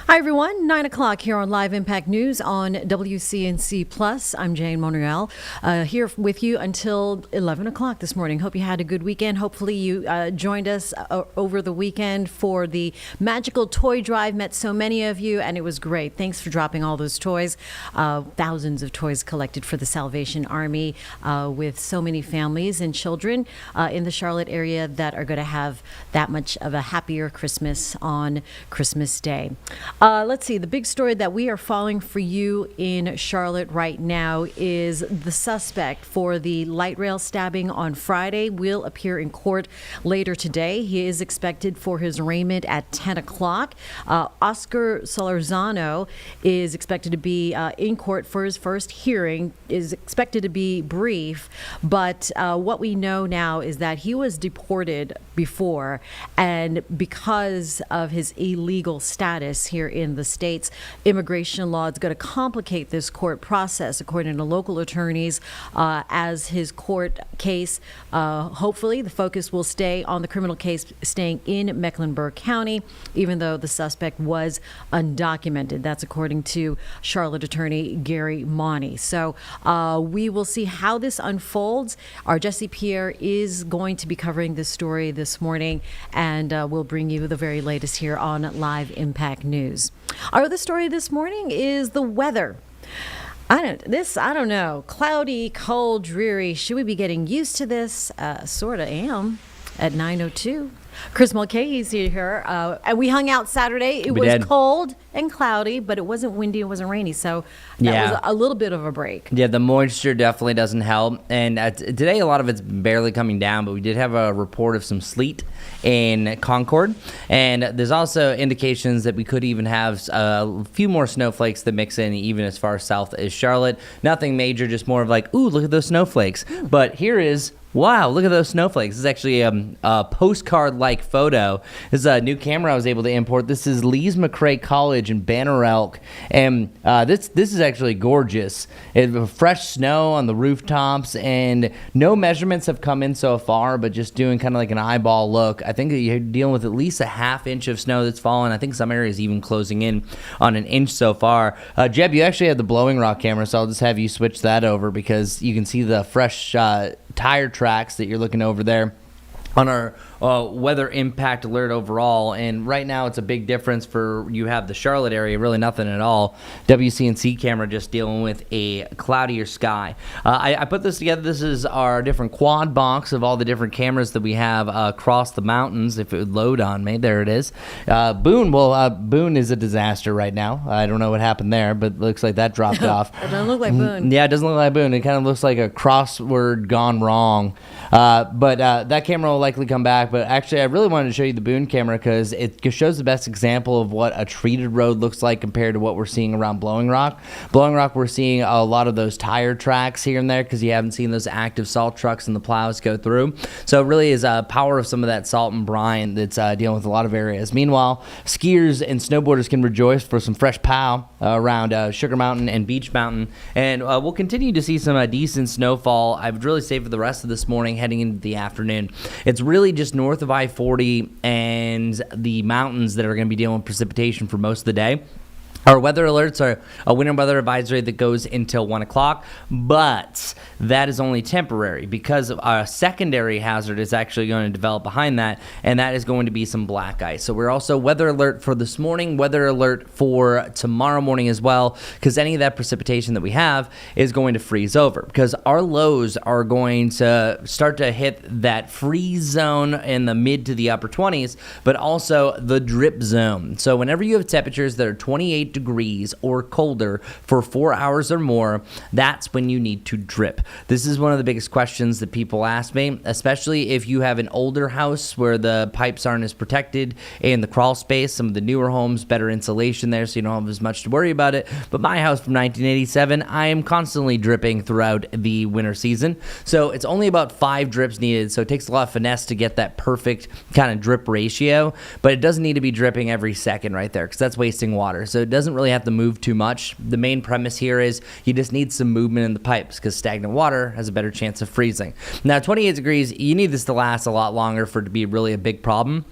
Hi, everyone. 9 o'clock here on Live Impact News on WCNC Plus. I'm Jane Monreal, here with you until 11 o'clock this morning. Hope you had a good weekend. Hopefully you joined us over the weekend for the magical toy drive. Met so many of you, and it was great. Thanks for dropping all those toys. Thousands of toys collected for the Salvation Army, with so many families and children in the Charlotte area that are going to have that much of a happier Christmas on Christmas Day. Let's see. The big story that we are following for you in Charlotte right now is the suspect for the light rail stabbing on Friday will appear in court later today. He is expected for his arraignment at 10 o'clock. Oscar Solorzano is expected to be in court for his first hearing, is expected to be brief, but what we know now is that he was deported before. And because of his illegal status here in the States, immigration law is going to complicate this court process, according to local attorneys, as his court case. Hopefully, the focus will stay on the criminal case staying in Mecklenburg County, even though the suspect was undocumented. That's according to Charlotte attorney Gary Monty. So we will see how this unfolds. Our Jesse Pierre is going to be covering this story this morning, and we'll bring you the very latest here on Live Impact News. Our other story this morning is the weather. I don't know. Cloudy, cold, dreary. Should we be getting used to this? Sort of am at 9:02. Chris Mulcahy's here. And we hung out Saturday. It was cold and cloudy, but it wasn't windy, it wasn't rainy. So that was a little bit of a break. Yeah, the moisture definitely doesn't help. And today, a lot of it's barely coming down, but we did have a report of some sleet in Concord. And there's also indications that we could even have a few more snowflakes that mix in even as far south as Charlotte. Nothing major, just more of like, ooh, look at those snowflakes. But here is... wow, look at those snowflakes. This is actually a postcard-like photo. This is a new camera I was able to import. This is Lees McRae College in Banner Elk. And this is actually gorgeous. Fresh snow on the rooftops, and no measurements have come in so far, but just doing kind of like an eyeball look. I think you're dealing with at least a half inch of snow that's fallen. I think some areas even closing in on an inch so far. Jeb, you actually have the Blowing Rock camera, so I'll just have you switch that over because you can see the fresh tire tracks that you're looking over there on our weather impact alert overall. And right now it's a big difference for you have the Charlotte area, really nothing at all. WCNC camera just dealing with a cloudier sky. I put this together. This is our different quad box of all the different cameras that we have across the mountains. If it would load on me, there it is. Boone is a disaster right now. I don't know what happened there, but it looks like that dropped off. It doesn't look like Boone. Yeah, it doesn't look like Boone. It kind of looks like a crossword gone wrong. But that camera will likely come back. But actually, I really wanted to show you the Boone camera because it shows the best example of what a treated road looks like compared to what we're seeing around Blowing Rock. Blowing Rock, we're seeing a lot of those tire tracks here and there because you haven't seen those active salt trucks and the plows go through. So it really is a power of some of that salt and brine that's dealing with a lot of areas. Meanwhile, skiers and snowboarders can rejoice for some fresh pow around Sugar Mountain and Beach Mountain. And we'll continue to see some decent snowfall. I would really say for the rest of this morning heading into the afternoon. It's really just north of I-40 and the mountains that are going to be dealing with precipitation for most of the day. Our weather alerts are a winter weather advisory that goes until 1 o'clock, but that is only temporary because a secondary hazard is actually going to develop behind that, and that is going to be some black ice. So we're also weather alert for this morning, weather alert for tomorrow morning as well, because any of that precipitation that we have is going to freeze over because our lows are going to start to hit that freeze zone in the mid to the upper 20s, but also the drip zone. So whenever you have temperatures that are 28 degrees or colder for 4 hours or more, that's when you need to drip. This is one of the biggest questions that people ask me, especially if you have an older house where the pipes aren't as protected in the crawl space. Some of the newer homes, better insulation there, so you don't have as much to worry about it. But my house from 1987, I am constantly dripping throughout the winter season. So it's only about 5 drips needed, so it takes a lot of finesse to get that perfect kind of drip ratio, but it doesn't need to be dripping every second right there because that's wasting water. So it doesn't really have to move too much. The main premise here is you just need some movement in the pipes because stagnant water has a better chance of freezing. Now, 28 degrees, you need this to last a lot longer for it to be really a big problem.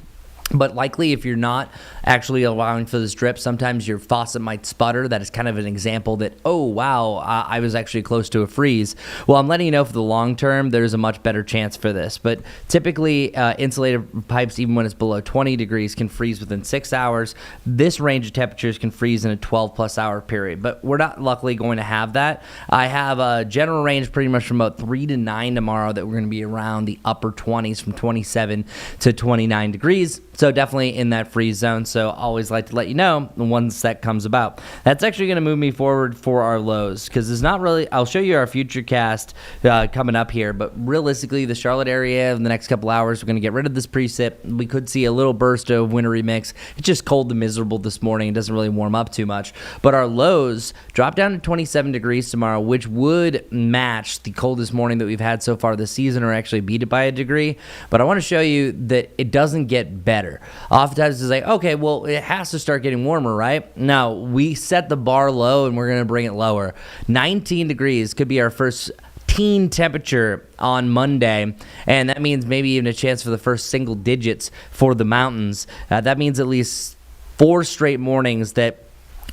But likely, if you're not actually allowing for this drip, sometimes your faucet might sputter. That is kind of an example that, oh, wow, I was actually close to a freeze. Well, I'm letting you know for the long term, there's a much better chance for this. But typically, insulated pipes, even when it's below 20 degrees, can freeze within 6 hours. This range of temperatures can freeze in a 12-plus hour period. But we're not luckily going to have that. I have a general range pretty much from about 3 to 9 tomorrow that we're going to be around the upper 20s from 27 to 29 degrees. So definitely in that freeze zone. So always like to let you know once that comes about. That's actually going to move me forward for our lows because it's not really. I'll show you our future cast coming up here, but realistically, the Charlotte area in the next couple hours, we're going to get rid of this precip. We could see a little burst of wintry mix. It's just cold and miserable this morning. It doesn't really warm up too much. But our lows drop down to 27 degrees tomorrow, which would match the coldest morning that we've had so far this season, or actually beat it by a degree. But I want to show you that it doesn't get better. Oftentimes it's like, okay, well, it has to start getting warmer, right? No, we set the bar low and we're going to bring it lower. 19 degrees could be our first teen temperature on Monday, and that means maybe even a chance for the first single digits for the mountains. That means at least 4 straight mornings that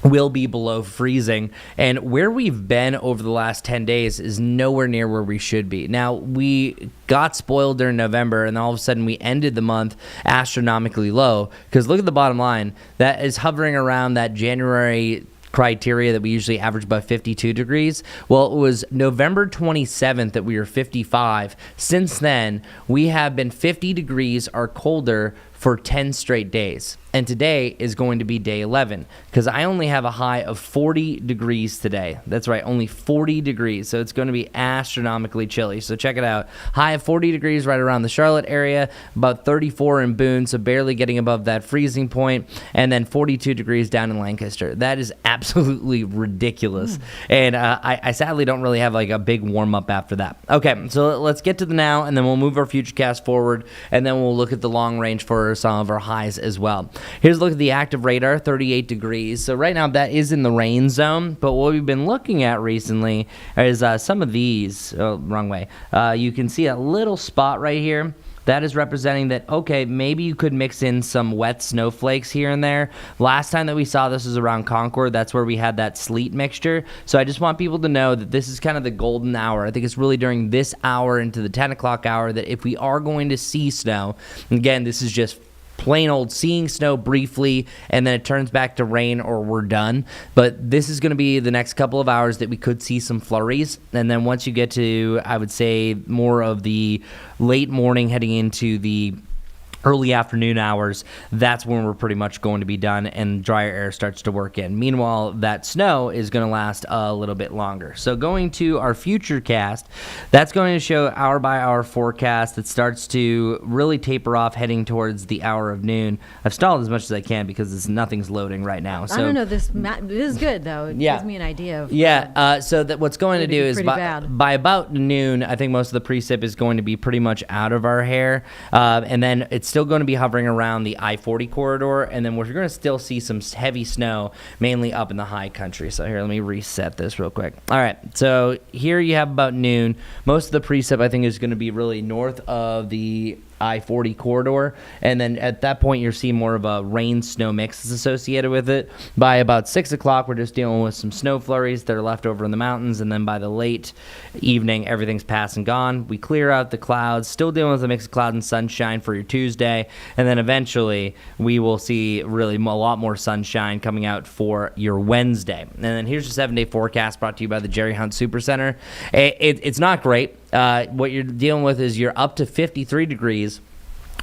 will be below freezing, and where we've been over the last 10 days is nowhere near where we should be. Now, we got spoiled during November, and all of a sudden we ended the month astronomically low, because look at the bottom line. That is hovering around that January criteria that we usually average about 52 degrees. Well, it was November 27th that we were 55. Since then, we have been 50 degrees or colder for 10 straight days. And today is going to be day 11 because I only have a high of 40 degrees today. That's right, only 40 degrees. So it's going to be astronomically chilly. So check it out. High of 40 degrees right around the Charlotte area, about 34 in Boone, so barely getting above that freezing point, and then 42 degrees down in Lancaster. That is absolutely ridiculous. And I sadly don't really have like a big warm up after that. Okay, so let's get to the now, and then we'll move our future cast forward, and then we'll look at the long range for some of our highs as well. Here's a look at the active radar, 38 degrees. So right now that is in the rain zone, but what we've been looking at recently is some of these, wrong way. You can see a little spot right here. That is representing that, okay, maybe you could mix in some wet snowflakes here and there. Last time that we saw this was around Concord. That's where we had that sleet mixture. So I just want people to know that this is kind of the golden hour. I think it's really during this hour into the 10 o'clock hour that if we are going to see snow, again, this is just plain old seeing snow briefly, and then it turns back to rain or we're done. But this is going to be the next couple of hours that we could see some flurries. And then once you get to, I would say, more of the late morning heading into the early afternoon hours, that's when we're pretty much going to be done and drier air starts to work in. Meanwhile, that snow is going to last a little bit longer. So going to our future cast, that's going to show hour by hour forecast that starts to really taper off heading towards the hour of noon. I've stalled as much as I can because nothing's loading right now. So I don't know, this is good though. It gives me an idea of so that what's going to do is by about noon, I think most of the precip is going to be pretty much out of our hair, and then it's still going to be hovering around the I-40 corridor, and then we're going to still see some heavy snow, mainly up in the high country. So here, let me reset this real quick. All right, so here you have about noon. Most of the precip, I think, is going to be really north of the I-40 corridor, and then at that point you're seeing more of a rain-snow mix that's associated with it. By about 6 o'clock, we're just dealing with some snow flurries that are left over in the mountains, and then by the late evening, everything's past and gone. We clear out the clouds, still dealing with a mix of cloud and sunshine for your Tuesday, and then eventually we will see really a lot more sunshine coming out for your Wednesday. And then here's your 7-day forecast brought to you by the Jerry Hunt Supercenter. It's not great. What you're dealing with is you're up to 53 degrees,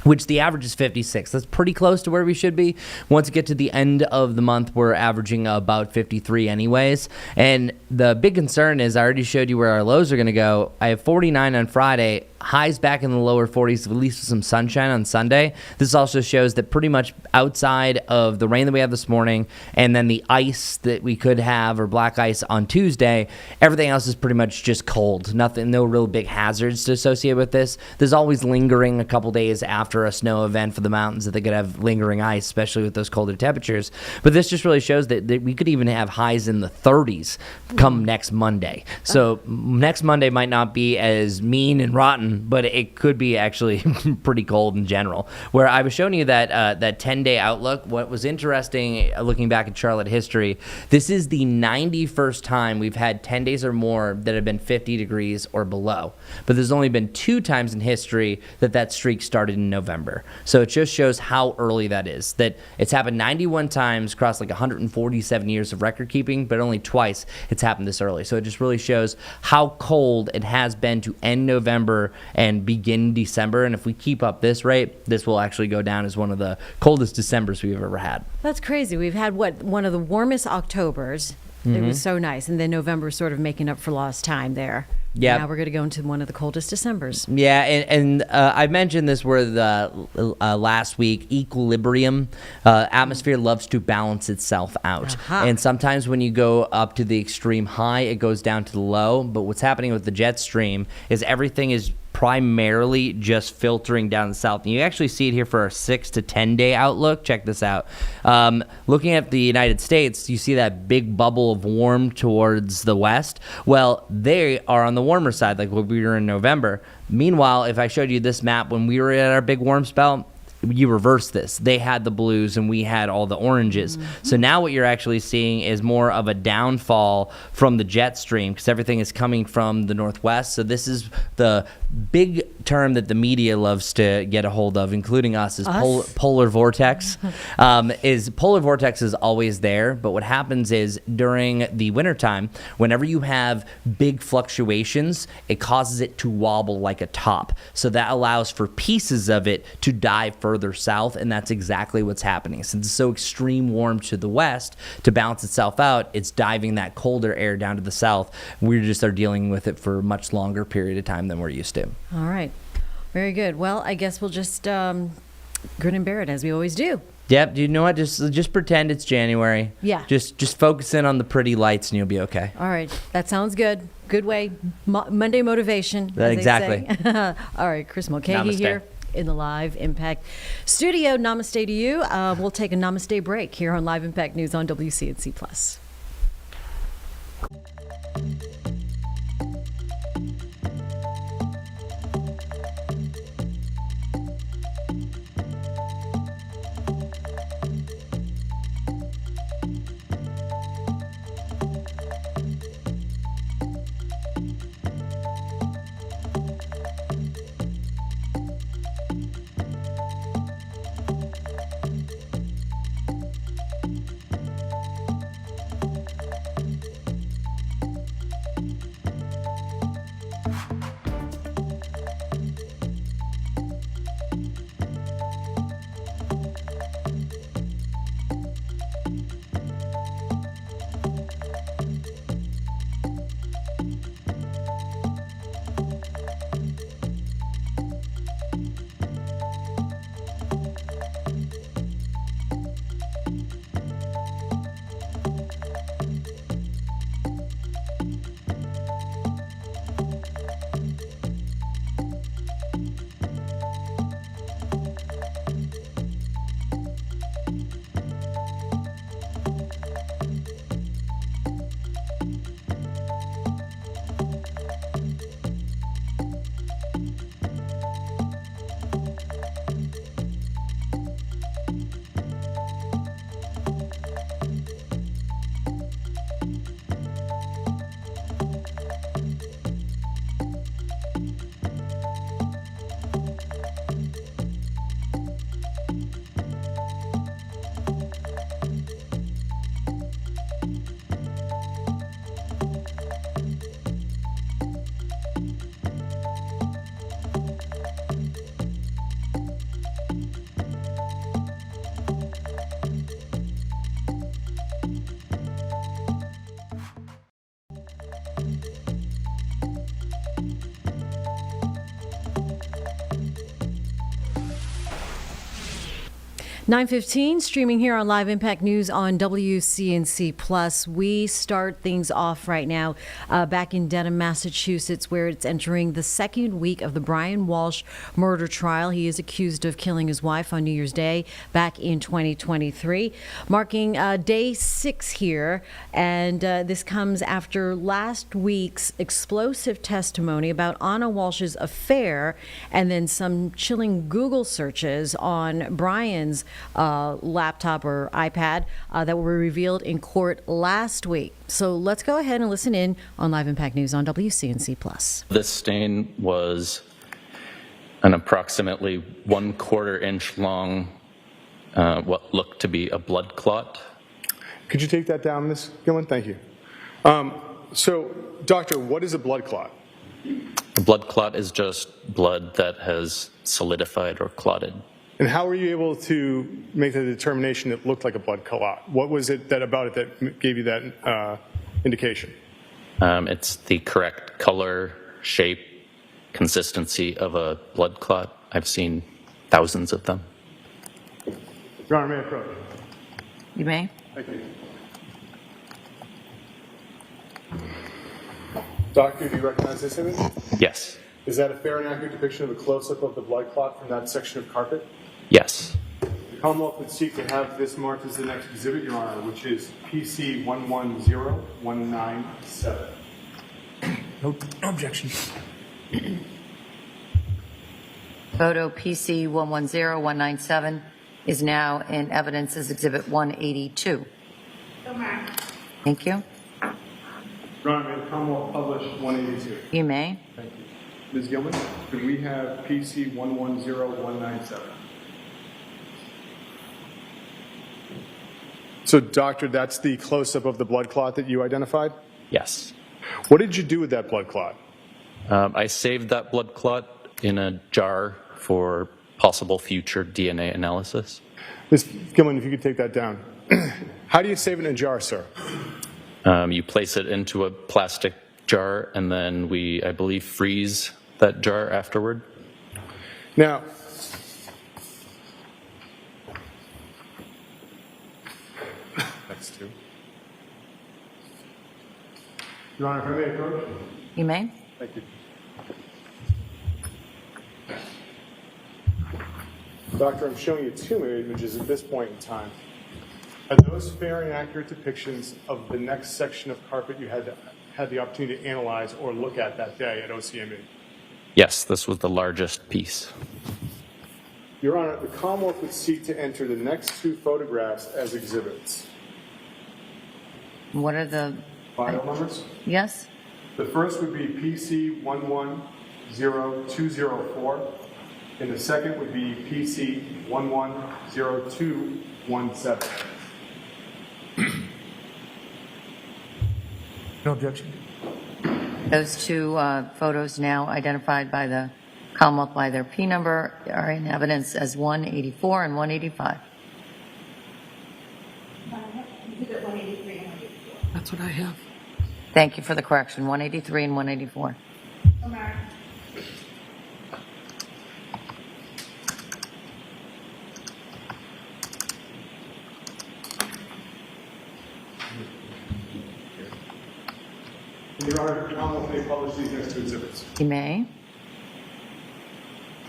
which the average is 56. That's pretty close to where we should be. Once you get to the end of the month, we're averaging about 53 anyways. And the big concern is I already showed you where our lows are going to go. I have 49 on Friday, highs back in the lower 40s, at least with some sunshine on Sunday. This also shows that pretty much outside of the rain that we had this morning and then the ice that we could have, or black ice on Tuesday, everything else is pretty much just cold. Nothing, no real big hazards to associate with this. There's always lingering a couple days after a snow event for the mountains that they could have lingering ice, especially with those colder temperatures. But this just really shows that we could even have highs in the 30s come next Monday. So next Monday might not be as mean and rotten, but it could be actually pretty cold in general. Where I was showing you that 10-day outlook, what was interesting looking back at Charlotte history, this is the 91st time we've had 10 days or more that have been 50 degrees or below. But there's only been 2 times in history that streak started in November. So it just shows how early that is. That it's happened 91 times across like 147 years of record keeping, but only twice it's happened this early. So it just really shows how cold it has been to end November and begin December. And if we keep up this rate, this will actually go down as one of the coldest Decembers we've ever had. That's crazy. We've had one of the warmest Octobers. It was so nice. And then November sort of making up for lost time there. Yeah. Now we're going to go into one of the coldest Decembers. Yeah, and I mentioned this word last week, equilibrium. Atmosphere loves to balance itself out. And sometimes when you go up to the extreme high, it goes down to the low. But what's happening with the jet stream is everything is primarily just filtering down the south. And you actually see it here for our 6 to 10 day outlook. Check this out. Looking at the United States, you see that big bubble of warm towards the west. Well, they are on the warmer side, like when we were in November. Meanwhile, if I showed you this map when we were at our big warm spell, you reverse this. They had the blues and we had all the oranges. So now what you're actually seeing is more of a downfall from the jet stream because everything is coming from the northwest. So this is the big term that the media loves to get a hold of, including us, is polar vortex. Polar vortex is always there, but what happens is during the wintertime, whenever you have big fluctuations, it causes it to wobble like a top. So that allows for pieces of it to dive further south, and that's exactly what's happening. Since it's so extreme warm to the west, to balance itself out, it's diving that colder air down to the south. We just are dealing with it for a much longer period of time than we're used to. All right. Very good. Well, I guess we'll just grin and bear it as we always do. Yep. Do you know what? Just pretend it's January. Yeah. Just focus in on the pretty lights and you'll be okay. All right. That sounds good. Good way. Monday motivation. Exactly. All right. Chris Mulcahy here in the Live Impact studio. Namaste to you. We'll take a namaste break here on Live Impact News on WCNC Plus. (9:15) streaming here on Live Impact News on WCNC Plus. We start things off right now back in Dedham, Massachusetts, where it's entering the second week of the Brian Walsh murder trial. He is accused of killing his wife on New Year's Day back in 2023, marking day 6 here. And this comes after last week's explosive testimony about Anna Walsh's affair and then some chilling Google searches on Brian's laptop or iPad that were revealed in court last week. So let's go ahead and listen in on Live Impact News on WCNC Plus. This stain was an approximately 1/4 inch long, what looked to be a blood clot. Could you take that down, Ms. Gillen? Thank you. So, doctor, what is a blood clot? A blood clot is just blood that has solidified or clotted. And how were you able to make the determination it looked like a blood clot? What was it that about it that gave you that indication? It's the correct color, shape, consistency of a blood clot. I've seen thousands of them. Your Honor, may I approach? You may. Thank you. Doctor, do you recognize this image? Yes. Is that a fair and accurate depiction of a close-up of the blood clot from that section of carpet? Yes. The Commonwealth would seek to have this marked as the next exhibit, Your Honor, which is PC 110197. No objection. Photo PC 110197 is now in evidence as Exhibit 182. Thank you. Your Honor, may the Commonwealth publish 182? You may. Thank you. Ms. Gilman, could we have PC 110197? So, doctor, that's the close-up of the blood clot that you identified? Yes. What did you do with that blood clot? I saved that blood clot in a jar for possible future DNA analysis. Ms. Gilman, if you could take that down. How do you save it in a jar, sir? You place it into a plastic jar, and then we, I believe, freeze that jar afterward. Now, that's two. Your Honor, if I may approach? You may. Thank you. Doctor, I'm showing you two images at this point in time. Are those fair and accurate depictions of the next section of carpet you had the opportunity to analyze or look at that day at OCME? Yes, this was the largest piece. Your Honor, the Commonwealth would seek to enter the next two photographs as exhibits. What are the... File numbers? Yes? The first would be PC 110204, and the second would be PC 110217. No objection. Those two photos now identified by the Commonwealth by their P number are in evidence as 184 and 185. That's what I have. Thank you for the correction, 183 and 184. Your Honor, the Commonwealth may publish these next two exhibits. You may.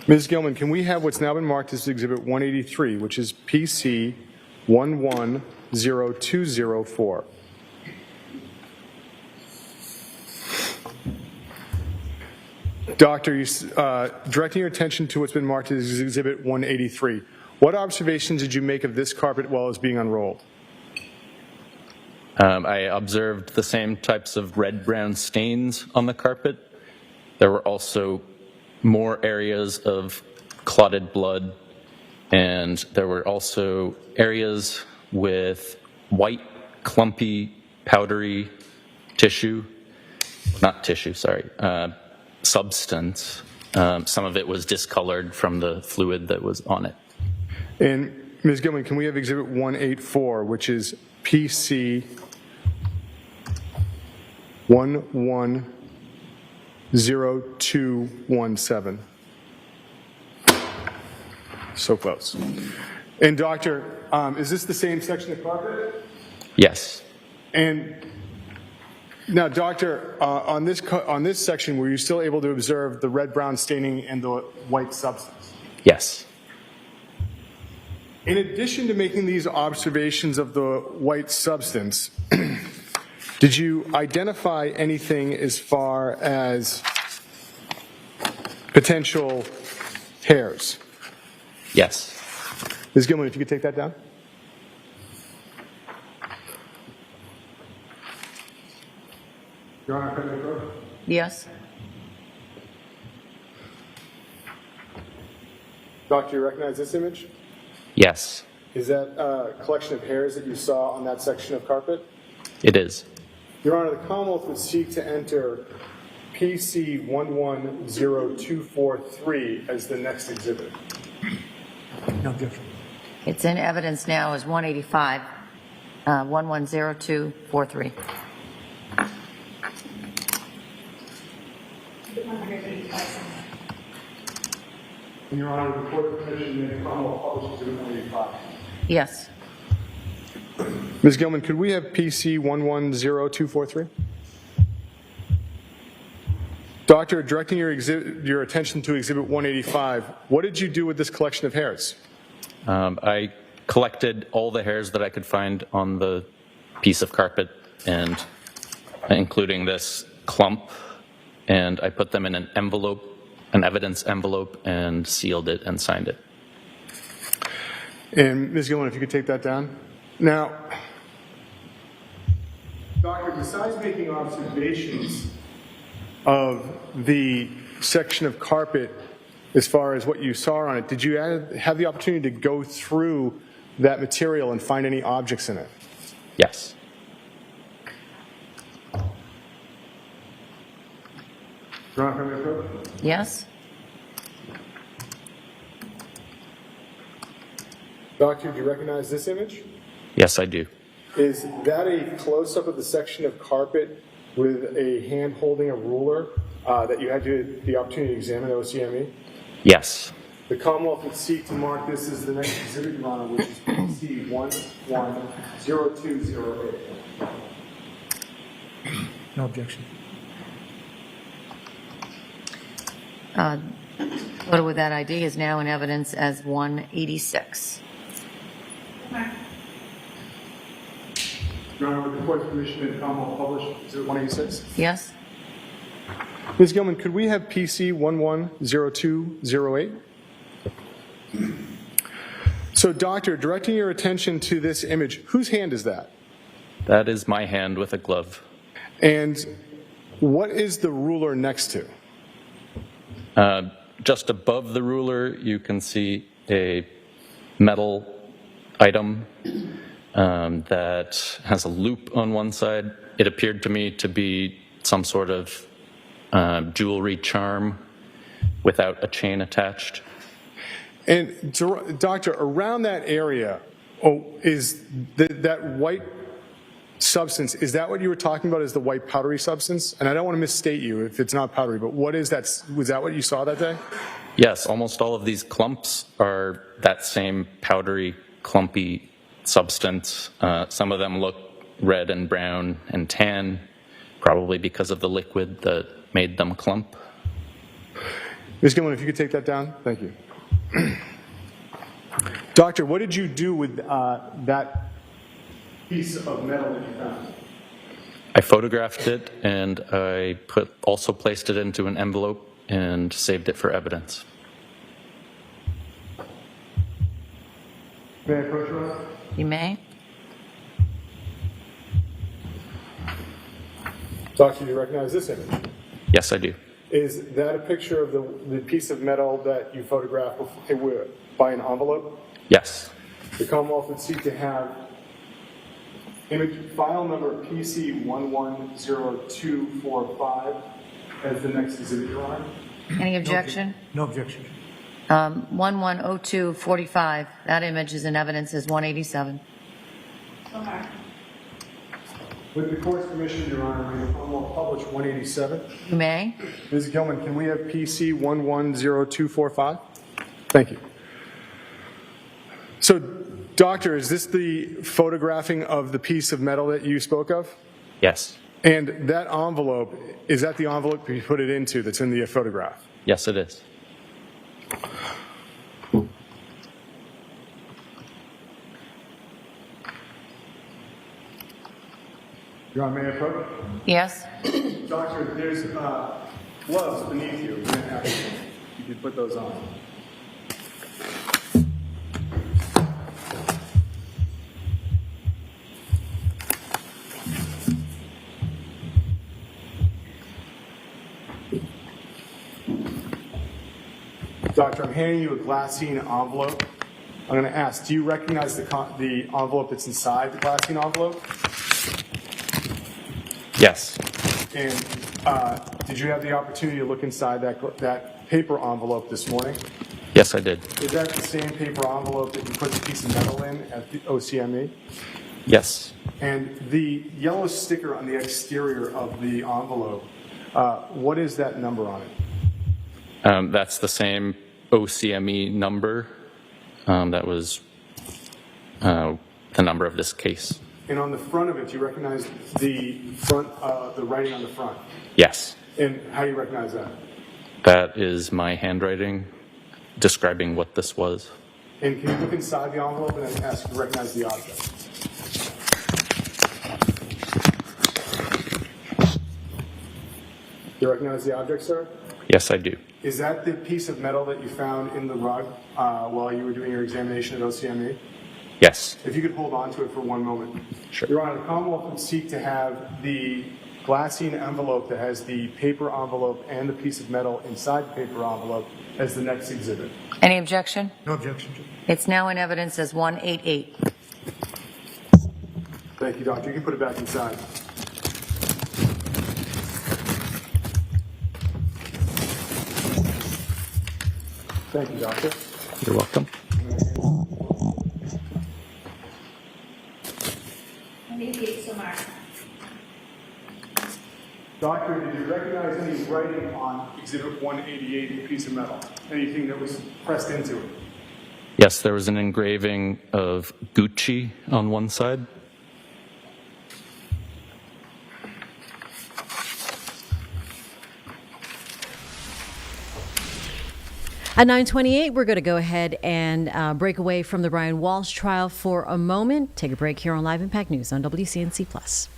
Ms. Gilman, can we have what's now been marked as Exhibit 183, which is PC 110204? Doctor, directing your attention to what's been marked as Exhibit 183. What observations did you make of this carpet while it was being unrolled? I observed the same types of red-brown stains on the carpet. There were also more areas of clotted blood, and there were also areas with white, clumpy, powdery tissue. Not tissue, sorry. Substance. Some of it was discolored from the fluid that was on it. And Ms. Gilman, can we have Exhibit 184, which is PC 110217? So close. And doctor, is this the same section of carpet? Yes. And now, doctor, on this section, were you still able to observe the red-brown staining and the white substance? Yes. In addition to making these observations of the white substance, did you identify anything as far as potential hairs? Yes. Ms. Gilman, if you could take that down. Your Honor, can I approach? Yes? Doctor, you recognize this image? Yes, Is that a collection of hairs that you saw on that section of carpet? it is. Your Honor, the Commonwealth would seek to enter PC 110243 as the next exhibit? No objection. It's in evidence now as 185, 110243. And Your Honor, the court petition may publish exhibit 185. Yes. Ms. Gilman, could we have PC 110243? Doctor, directing your attention to exhibit 185, what did you do with this collection of hairs? I collected all the hairs that I could find on the piece of carpet, and including this clump, and I put them in an envelope, an evidence envelope, and sealed it and signed it. And Ms. Gilman, if you could take that down. Now, Doctor, besides making observations of the section of carpet as far as what you saw on it, did you have the opportunity to go through that material and find any objects in it? Yes. Your Honor, can I go? Yes? Doctor, do you recognize this image? Yes, I do. Is that a close-up of the section of carpet with a hand holding a ruler that you had the opportunity to examine OCME? Yes. The Commonwealth would seek to mark this as the next exhibit, Your Honor, which is PC 110208. No objection. Photo with that ID is now in evidence as 186. Your Honor, with the court's permission, the Commonwealth publish exhibit 186. Yes? Ms. Gilman, could we have PC 110208? So, Doctor, directing your attention to this image, whose hand is that? That is my hand with a glove. And what is the ruler next to? Just above the ruler, you can see a metal item that has a loop on one side. It appeared to me to be some sort of jewelry charm without a chain attached. And, Doctor, around that area, is that white substance, is that what you were talking about as the white powdery substance? And I don't want to misstate you if it's not powdery, but what is that? Was that what you saw that day? Yes, almost all of these clumps are that same powdery, clumpy substance. Some of them look red and brown and tan, probably because of the liquid that made them clump. Ms. Gilman, if you could take that down. Thank you. Doctor, what did you do with that piece of metal that you found? I photographed it, and I also placed it into an envelope and saved it for evidence. May I approach you, Your Honor? You may? Doctor, do you recognize this image? Yes, I do. Is that a picture of the piece of metal that you photographed by an envelope? Yes. The Commonwealth would seek to have image file number PC 110245 as the next exhibit, Your Honor. Any objection? No objection. 110245, that image is in evidence as 187. With the court's permission, Your Honor, may the Commonwealth publish 187. You may? Ms. Gilman, can we have PC 110245? Thank you. So, Doctor, is this the photographing of the piece of metal that you spoke of? Yes. And that envelope, is that the envelope you put it into that's in the photograph? Yes, it is. Your Honor, may I approach? Yes? Doctor, there's gloves beneath you. You could put those on. Doctor, I'm handing you a glassine envelope. I'm going to ask, do you recognize the envelope that's inside the glassine envelope? Yes. And Did you have the opportunity to look inside that paper envelope this morning? Yes, I did. Is that the same paper envelope that you put the piece of metal in at the OCME? Yes. And the yellow sticker on the exterior of the envelope, what is that number on it? That's the same OCME number. That was the number of this case. And on the front of it, do you recognize the writing on the front? Yes. And how do you recognize that? That is my handwriting describing what this was. And can you look inside the envelope and then ask to recognize the object? Do you recognize the object, sir? Yes, I do. Is that the piece of metal that you found in the rug while you were doing your examination at OCME? Yes. If you could hold on to it for one moment. Sure. Your Honor, the Commonwealth would seek to have the glassine envelope that has the paper envelope and the piece of metal inside the paper envelope as the next exhibit. Any objection? No objection. It's now in evidence as 188. Thank you, Doctor. You can put it back inside. Thank you, Doctor. You're welcome. Doctor, did you recognize any writing on Exhibit 188, the piece of metal? Anything that was pressed into it? Yes, there was an engraving of Gucci on one side. At 9:28, we're going to go ahead and break away from the Brian Walsh trial for a moment. Take a break here on Live Impact News on WCNC Plus.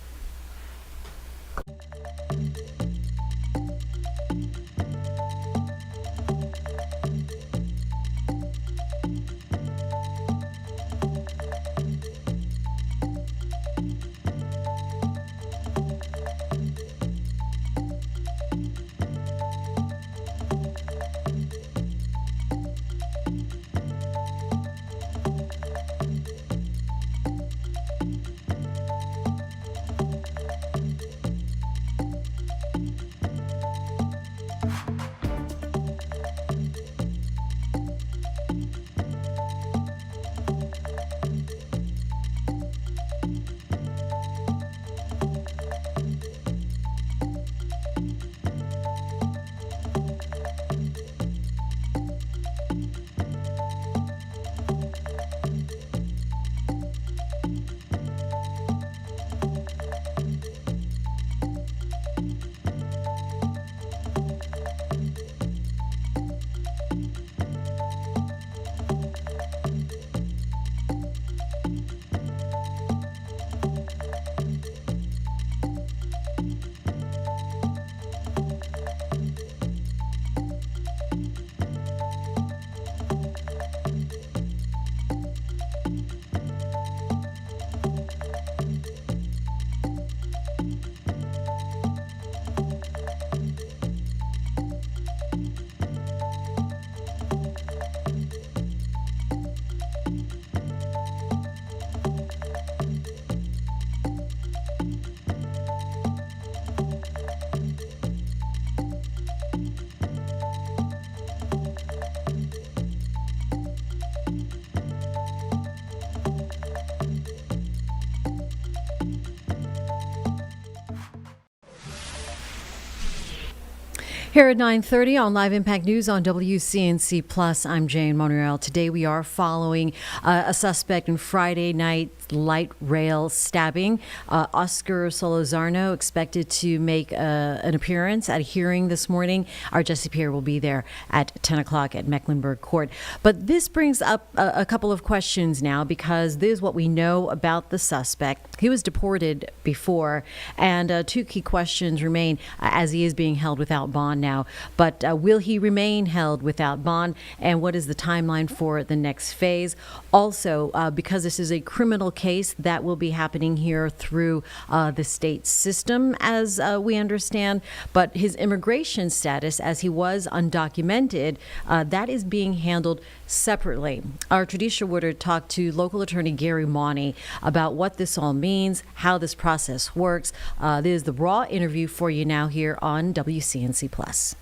Here at 9:30 on Live Impact News on WCNC Plus, I'm Jane Monreal. Today we are following a suspect in Friday night light rail stabbing. Oscar Solozarno expected to make an appearance at a hearing this morning. Our Jesse Pierre will be there at 10 o'clock at Mecklenburg Court. But this brings up a couple of questions now, because this is what we know about the suspect. He was deported before, and two key questions remain as he is being held without bond now. But will he remain held without bond? And what is the timeline for the next phase? Also, because this is a criminal case, that will be happening here through the state system, as we understand. But his immigration status, as he was undocumented, that is being handled separately. Our Tradisha Woodard talked to local attorney Gary Mauney about what this all means, how this process works. This is the raw interview for you now here on WCNC Plus.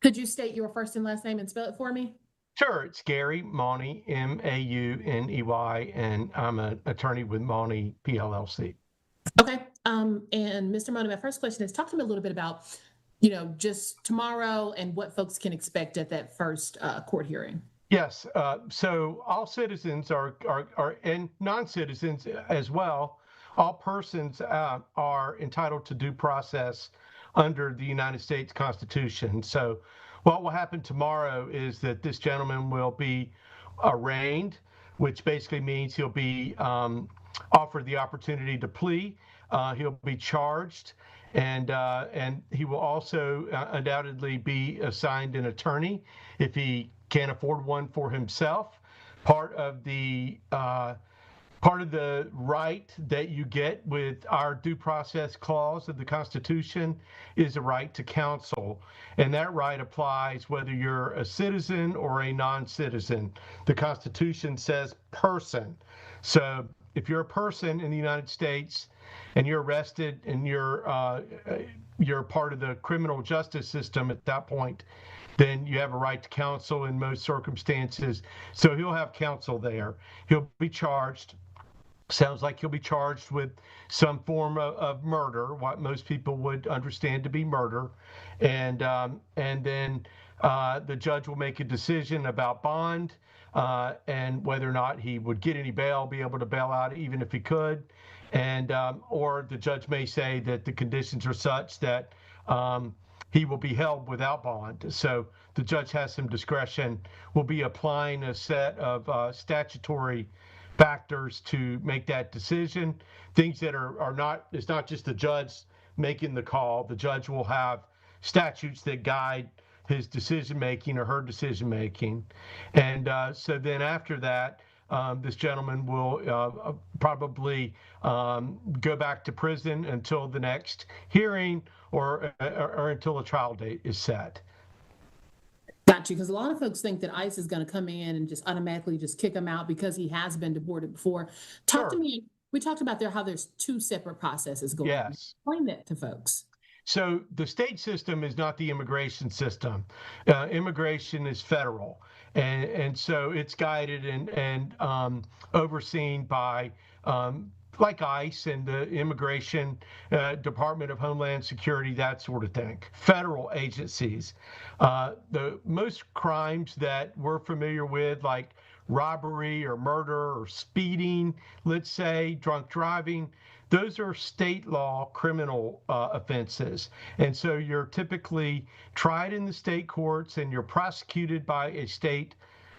Could you state your first and last name and spell it for me? Sure, it's Gary Mauney, Mauney, and I'm an attorney with Mauney PLLC. Okay. And Mr. Mauney, my first question is, talk to me a little bit about, just tomorrow and what folks can expect at that first court hearing. Yes. So all citizens are and non-citizens as well. All persons are entitled to due process under the United States Constitution. So what will happen tomorrow is that this gentleman will be arraigned, which basically means he'll be offered the opportunity to plea. He'll be charged, and he will also undoubtedly be assigned an attorney if he can't afford one for himself. Part of the right that you get with our due process clause of the Constitution is a right to counsel. And that right applies whether you're a citizen or a non-citizen. The Constitution says person. So if you're a person in the United States and you're arrested and you're part of the criminal justice system at that point, then you have a right to counsel in most circumstances. So he'll have counsel there. He'll be charged. Sounds like he'll be charged with some form of murder, what most people would understand to be murder, and then the judge will make a decision about bond and whether or not he would get any bail, be able to bail out even if he could, and or the judge may say that the conditions are such that he will be held without bond. So the judge has some discretion. We'll be applying a set of statutory factors to make that decision. Things that are not, it's not just the judge making the call. The judge will have statutes that guide his decision making or her decision making. And so then after that, this gentleman will probably go back to prison until the next hearing or until a trial date is set. Got you, because a lot of folks think that ICE is going to come in and just automatically just kick him out because he has been deported before. Talk to me. We talked about there how there's two separate processes going on. Yes. Explain that to folks. So the state system is not the immigration system. Immigration is federal, and so it's guided and overseen by like ICE and the Immigration Department of Homeland Security, that sort of thing. Federal agencies. The most crimes that we're familiar with, like robbery or murder or speeding, let's say, drunk driving, those are state law criminal offenses. And so you're typically tried in the state courts and you're prosecuted by a state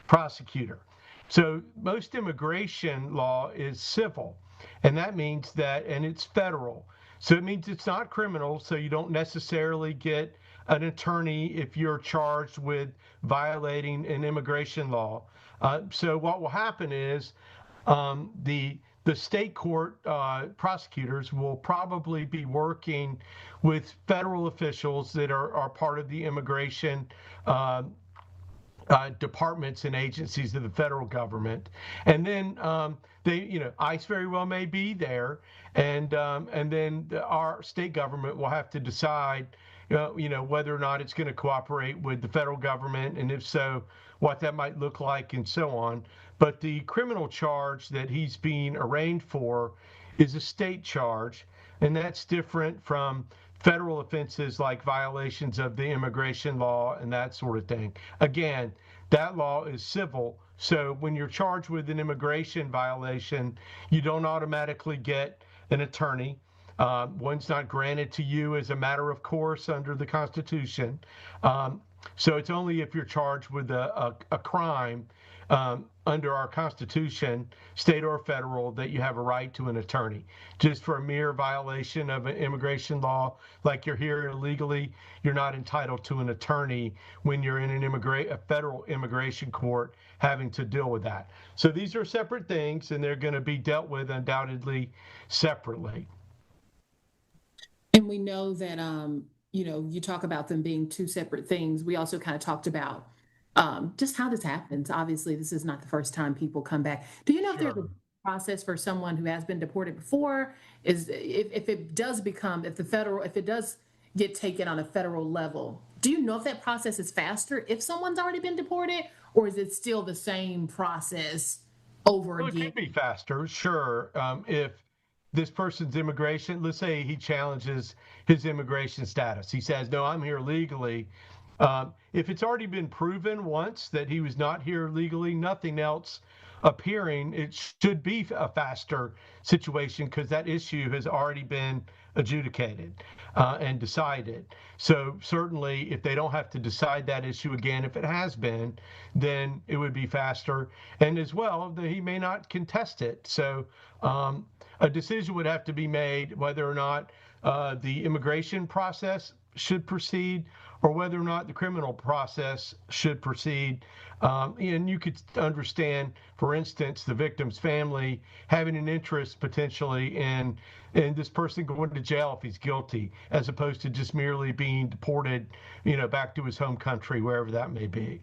prosecutor. So most immigration law is civil. And that means that, and it's federal. So it means it's not criminal, so you don't necessarily get an attorney if you're charged with violating an immigration law. So what will happen is the state court prosecutors will probably be working with federal officials that are part of the immigration departments and agencies of the federal government, and then ICE very well may be there, and then our state government will have to decide, whether or not it's going to cooperate with the federal government, and if so, what that might look like, and so on. But the criminal charge that he's being arraigned for is a state charge, and that's different from federal offenses like violations of the immigration law and that sort of thing. Again, that law is civil. So when you're charged with an immigration violation, you don't automatically get an attorney. One's not granted to you as a matter of course under the Constitution. So it's only if you're charged with a crime under our Constitution, state or federal, that you have a right to an attorney. Just for a mere violation of an immigration law, like you're here illegally, you're not entitled to an attorney when you're in a federal immigration court having to deal with that. So these are separate things, and they're going to be dealt with undoubtedly separately. And we know that, you talk about them being two separate things. We also kind of talked about just how this happens. Obviously, this is not the first time people come back. Do you know if there's a process for someone who has been deported before? If it does get taken on a federal level, do you know if that process is faster if someone's already been deported, or is it still the same process over Well, again? it could be faster, sure. If this person's immigration, let's say he challenges his immigration status. He says, no, I'm here legally. If it's already been proven once that he was not here legally, nothing else appearing, it should be a faster situation because that issue has already been adjudicated and decided. So certainly if they don't have to decide that issue again, if it has been, then it would be faster. And as well, he may not contest it. So a decision would have to be made whether or not the immigration process should proceed or whether or not the criminal process should proceed. And you could understand, for instance, the victim's family having an interest potentially in this person going to jail if he's guilty, as opposed to just merely being deported, back to his home country, wherever that may be.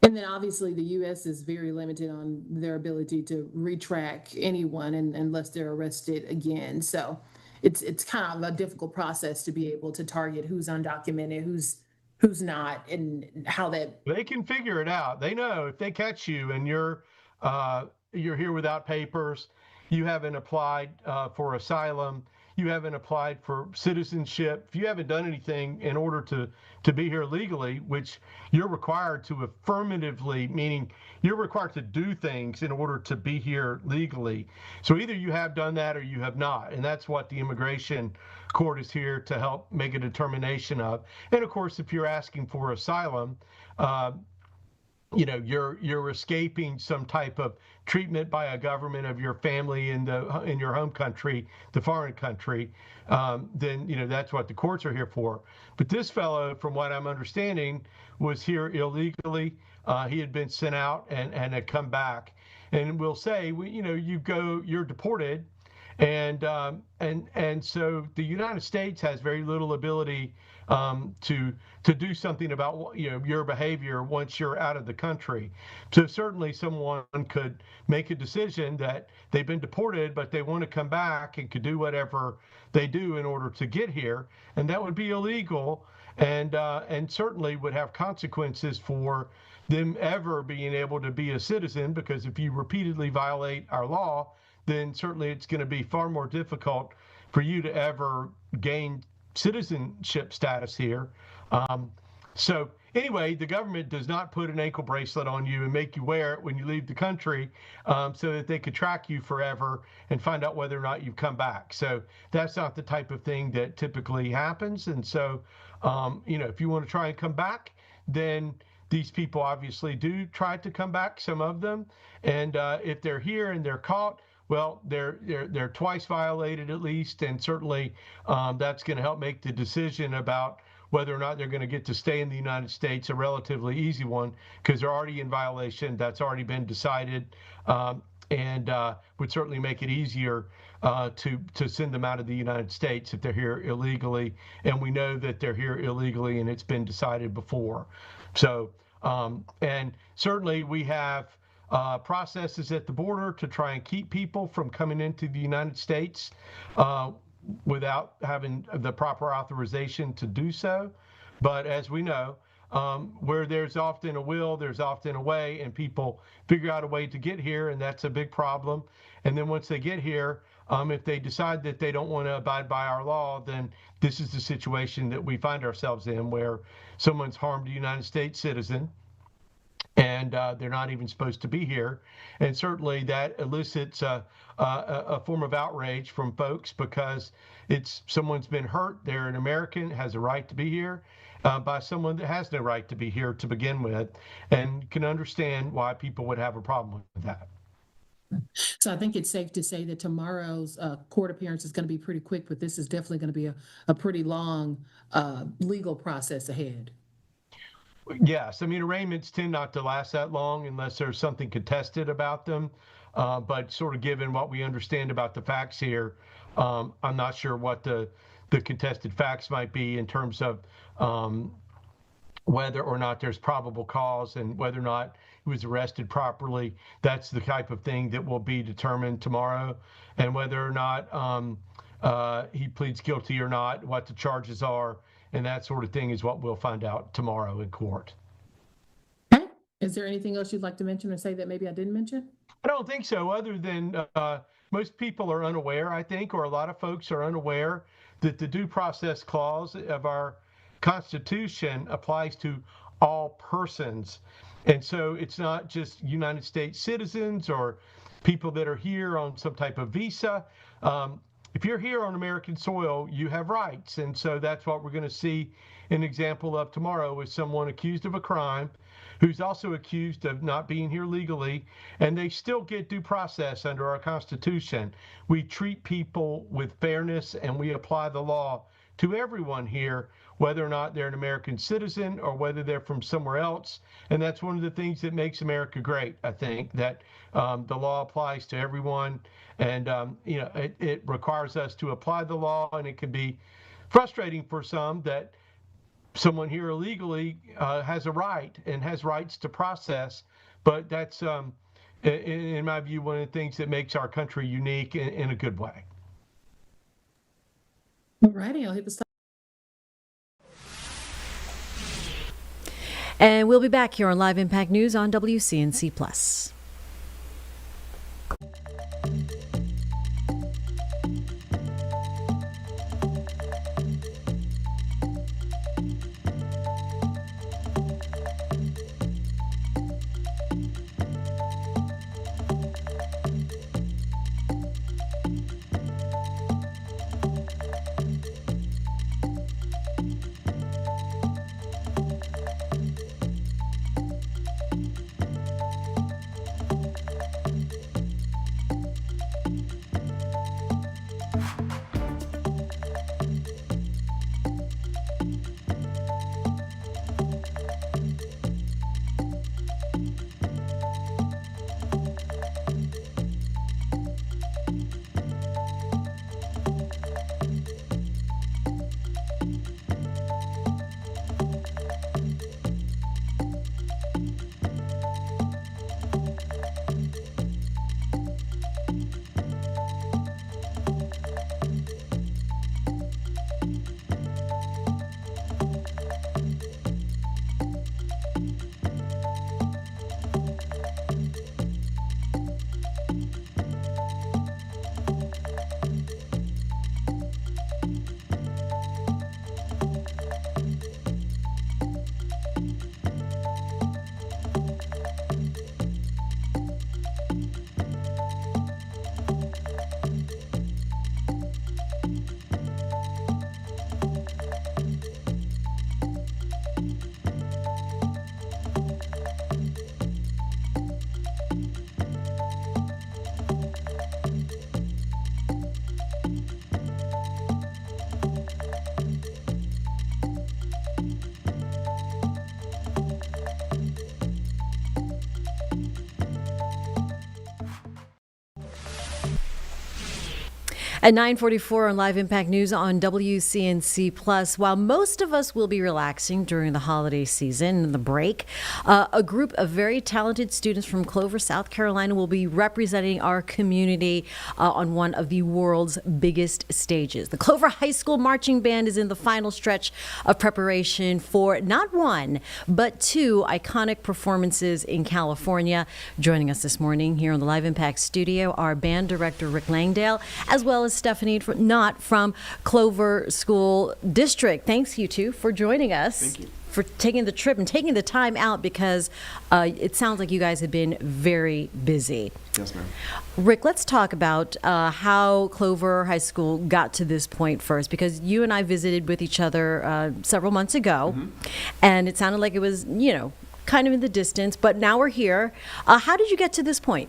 And then obviously the U.S. is very limited on their ability to retrack anyone unless they're arrested again. So it's kind of a difficult process to be able to target who's undocumented, who's not, and how that. They can figure it out. They know if they catch you and you're here without papers, you haven't applied for asylum, you haven't applied for citizenship, if you haven't done anything in order to be here legally, which you're required to affirmatively, meaning you're required to do things in order to be here legally. So either you have done that or you have not. And that's what the immigration court is here to help make a determination of. And of course, if you're asking for asylum, you're escaping some type of treatment by a government of your family in your home country, the foreign country, then that's what the courts are here for. But this fellow, from what I'm understanding, was here illegally. He had been sent out and had come back. And we'll say, you're deported, and so the United States has very little ability to do something about your behavior once you're out of the country. So certainly someone could make a decision that they've been deported, but they want to come back and could do whatever they do in order to get here, and that would be illegal, and certainly would have consequences for them ever being able to be a citizen, because if you repeatedly violate our law, then certainly it's going to be far more difficult for you to ever gain citizenship status here. So anyway, the government does not put an ankle bracelet on you and make you wear it when you leave the country so that they could track you forever and find out whether or not you've come back. So that's not the type of thing that typically happens. And so, if you want to try and come back, then these people obviously do try to come back, some of them. And if they're here and they're caught, well, they're twice violated at least, and certainly that's going to help make the decision about whether or not they're going to get to stay in the United States a relatively easy one, because they're already in violation. That's already been decided, and would certainly make it easier to send them out of the United States if they're here illegally. And we know that they're here illegally, and it's been decided before. So, and certainly we have processes at the border to try and keep people from coming into the United States without having the proper authorization to do so. But as we know, where there's often a will, there's often a way, and people figure out a way to get here, and that's a big problem. And then once they get here, if they decide that they don't want to abide by our law, then this is the situation that we find ourselves in, where someone's harmed a United States citizen, and and they're not even supposed to be here. And certainly that elicits a form of outrage from folks because someone's been hurt. They're an American, has a right to be here by someone that has no right to be here to begin with, and can understand why people would have a problem with that. So I think it's safe to say that tomorrow's court appearance is going to be pretty quick, but this is definitely going to be a pretty long legal process ahead. Yes, I mean, arraignments tend not to last that long unless there's something contested about them. But sort of given what we understand about the facts here, I'm not sure what the contested facts might be in terms of whether or not there's probable cause and whether or not he was arrested properly. That's the type of thing that will be determined tomorrow, and whether or not he pleads guilty or not, what the charges are, and that sort of thing is what we'll find out tomorrow in court. Okay. Is there anything else you'd like to mention or say that maybe I didn't mention? I don't think so, other than most people are unaware, I think, or a lot of folks are unaware that the due process clause of our Constitution applies to all persons. And so it's not just United States citizens or people that are here on some type of visa. If you're here on American soil, you have rights. And so that's what we're going to see an example of tomorrow, is someone accused of a crime who's also accused of not being here legally, and they still get due process under our Constitution. We treat people with fairness, and we apply the law to everyone here, whether or not they're an American citizen or whether they're from somewhere else. And that's one of the things that makes America great, I think, that the law applies to everyone. And, it requires us to apply the law, and it can be frustrating for some that someone here illegally has a right and has rights to process. But that's, in my view, one of the things that makes our country unique in a good way. All righty, I'll hit the stop. And we'll be back here on Live Impact News on WCNC Plus. At 9:44 on Live Impact News on WCNC Plus, while most of us will be relaxing during the holiday season and the break, a group of very talented students from Clover, South Carolina will be representing our community on one of the world's biggest stages. The Clover High School Marching Band is in the final stretch of preparation for not one, but two iconic performances in California. Joining us this morning here on the Live Impact studio are band director Rick Langdale, as well as Stephanie Knott from Clover School District. Thanks, you two, for joining us. Thank you. For taking the trip and taking the time out, because it sounds like you guys have been very busy. Yes, ma'am. Rick, let's talk about how Clover High School got to this point first, because you and I visited with each other several months ago, and it sounded like it was, kind of in the distance, but now we're here. How did you get to this point?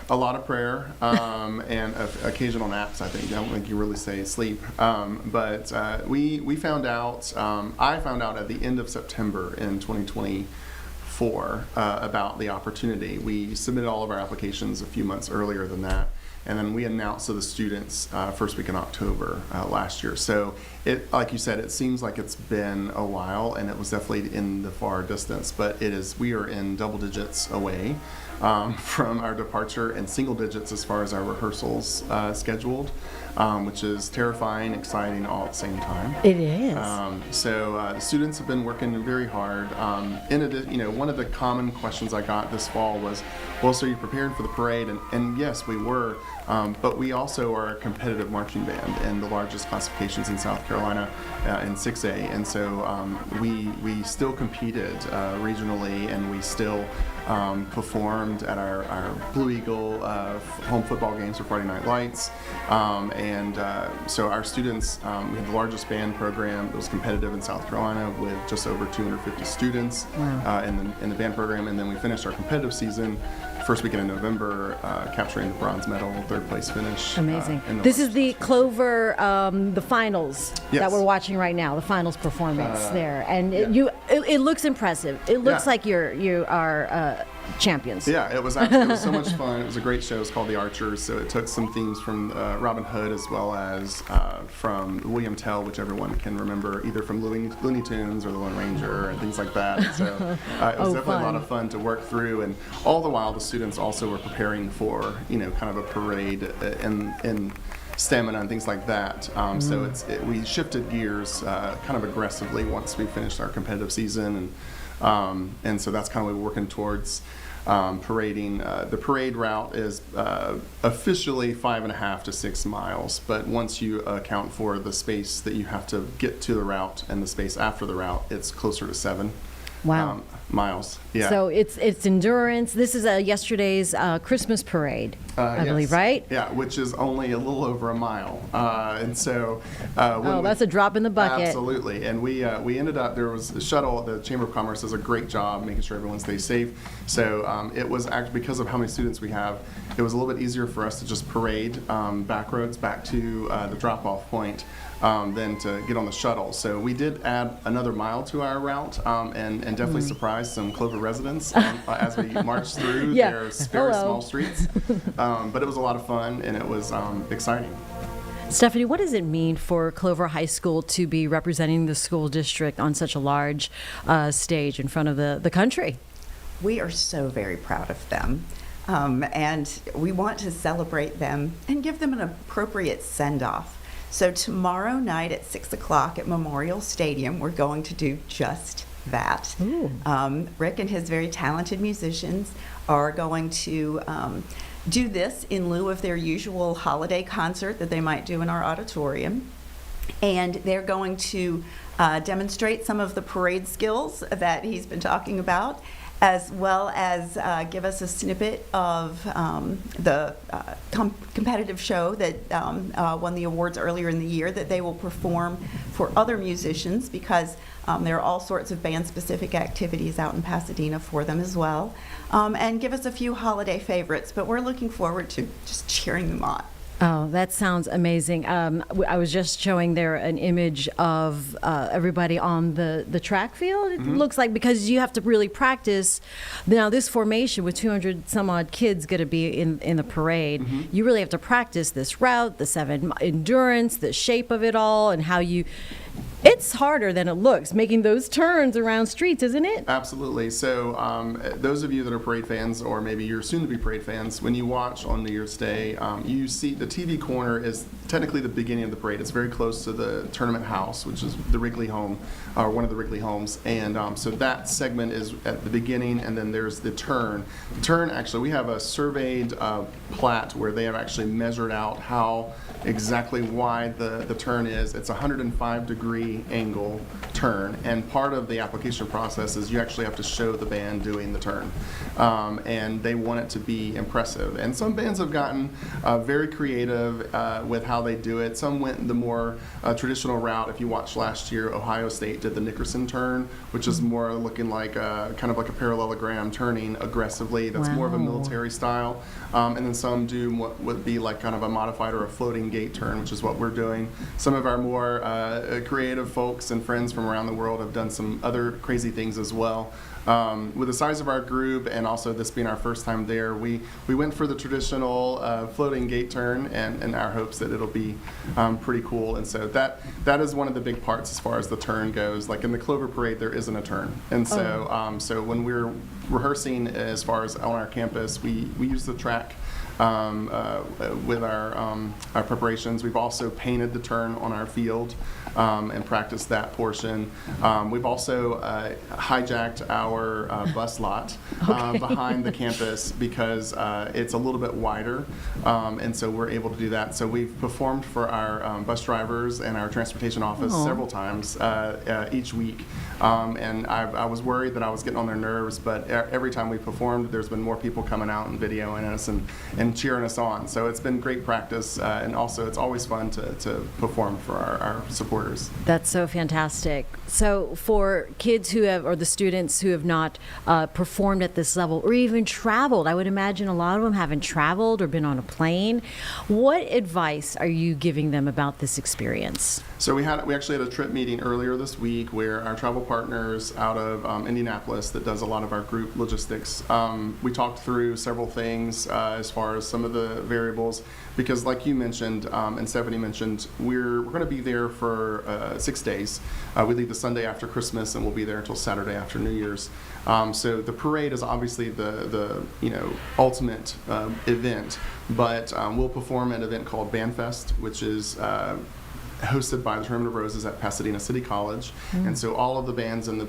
A lot of prayer and occasional naps. I don't think you really say sleep. But we found out. I found out at the end of September in 2024 about the opportunity. We submitted all of our applications a few months earlier than that, and then we announced to the students first week in October last year. So it, like you said, it seems like it's been a while, and it was definitely in the far distance. But it is. We are in double digits away from our departure, and single digits as far as our rehearsals scheduled, which is terrifying, exciting, all at the same time. It is. So the students have been working very hard. One of the common questions I got this fall was, well, so you're prepared for the parade? And yes, we were. But we also are a competitive marching band in the largest classifications in South Carolina in 6A. And so we still competed regionally, and we still performed at our Blue Eagle home football games for Friday Night Lights. So our students, we had the largest band program that was competitive in South Carolina with just over 250 students in the band program. And then we finished our competitive season first weekend in November, capturing the bronze medal, third place finish. Amazing. This is the Clover, the finals Yes. that we're watching right now, the finals performance there. And it looks impressive. It looks like you are champions. Yeah, it was so much fun. It was a great show. It's called The Archers. So it took some themes from Robin Hood, as well as from William Tell, which everyone can remember, either from Looney Tunes or The Lone Ranger and things like that. And so it was definitely a lot of fun to work through. And all the while, the students also were preparing for, kind of a parade in stamina and things like that. So we shifted gears kind of aggressively once we finished our competitive season. And so that's kind of what we're working towards. Parading. The parade route is officially 5.5 to 6 miles, but once you account for the space that you have to get to the route and the space after the route, it's closer to 7 miles. Yeah. So it's endurance. This is yesterday's Christmas parade, I believe, right? Yeah, which is only a little over a mile. And so that's a drop in the bucket. Absolutely. And we ended up, there was a shuttle. The Chamber of Commerce does a great job making sure everyone stays safe. So it was actually, because of how many students we have, it was a little bit easier for us to just parade back roads back to the drop-off point than to get on the shuttle. So we did add another mile to our route and definitely surprised some Clover residents as we marched through their very small streets. But it was a lot of fun, and it was exciting. Stephanie, what does it mean for Clover High School to be representing the school district on such a large stage in front of the country? We are so very proud of them. And we want to celebrate them and give them an appropriate send-off. So tomorrow night at 6 o'clock at Memorial Stadium, we're going to do just that. Rick and his very talented musicians are going to do this in lieu of their usual holiday concert that they might do in our auditorium. And they're going to demonstrate some of the parade skills that he's been talking about, as well as give us a snippet of the competitive show that won the awards earlier in the year that they will perform for other musicians, because there are all sorts of band-specific activities out in Pasadena for them as well, and give us a few holiday favorites. But we're looking forward to just cheering them on. Oh, that sounds amazing. I was just showing there an image of everybody on the track field. It looks like, because you have to really practice. Now, this formation with 200 some odd kids going to be in the parade, you really have to practice this route, the 7 endurance, the shape of it all, and how you It's harder than it looks, making those turns around streets, isn't it? Absolutely. So those of you that are parade fans, or maybe you're soon-to-be parade fans, when you watch on New Year's Day, you see the TV corner is technically the beginning of the parade. It's very close to the tournament house, which is the Wrigley home, or one of the Wrigley homes. And so that segment is at the beginning, and then there's the turn. The turn, actually, we have a surveyed plat where they have actually measured out how exactly wide the turn is. It's a 105-degree angle turn, and part of the application process is you actually have to show the band doing the turn, and they want it to be impressive. And some bands have gotten very creative with how they do it. Some went the more traditional route. If you watched last year, Ohio State did the Nickerson turn, which is more looking like kind of like a parallelogram, turning aggressively. That's more of a military style. And then some do what would be like kind of a modified or a floating gate turn, which is what we're doing. Some of our more creative folks and friends from around the world have done some other crazy things as well. With the size of our group, and also this being our first time there, we went for the traditional floating gate turn, and our hopes that it'll be pretty cool. And so that is one of the big parts as far as the turn goes. Like in the Clover Parade, there isn't a turn, and so so when we're rehearsing as far as on our campus, we use the track with our preparations. We've also painted the turn on our field and practiced that portion. We've also hijacked our bus lot behind the campus because it's a little bit wider, and so we're able to do that. So we've performed for our bus drivers and our transportation office several times each week, and I was worried that I was getting on their nerves, but every time we performed, there's been more people coming out and videoing us and cheering us on. So it's been great practice, and also it's always fun to perform for our supporters. That's so fantastic. So for kids who have, or the students who have not performed at this level or even traveled, I would imagine a lot of them haven't traveled or been on a plane. What advice are you giving them about this experience? So we actually had a trip meeting earlier this week where our travel partners out of Indianapolis that does a lot of our group logistics, we talked through several things as far as some of the variables, because like you mentioned and Stephanie mentioned, we're going to be there for 6 days. We leave the Sunday after Christmas and we'll be there until Saturday after New Year's. So the parade is obviously the ultimate event, but we'll perform at an event called BandFest, which is hosted by the Tournament of Roses at Pasadena City College. And so all of the bands in the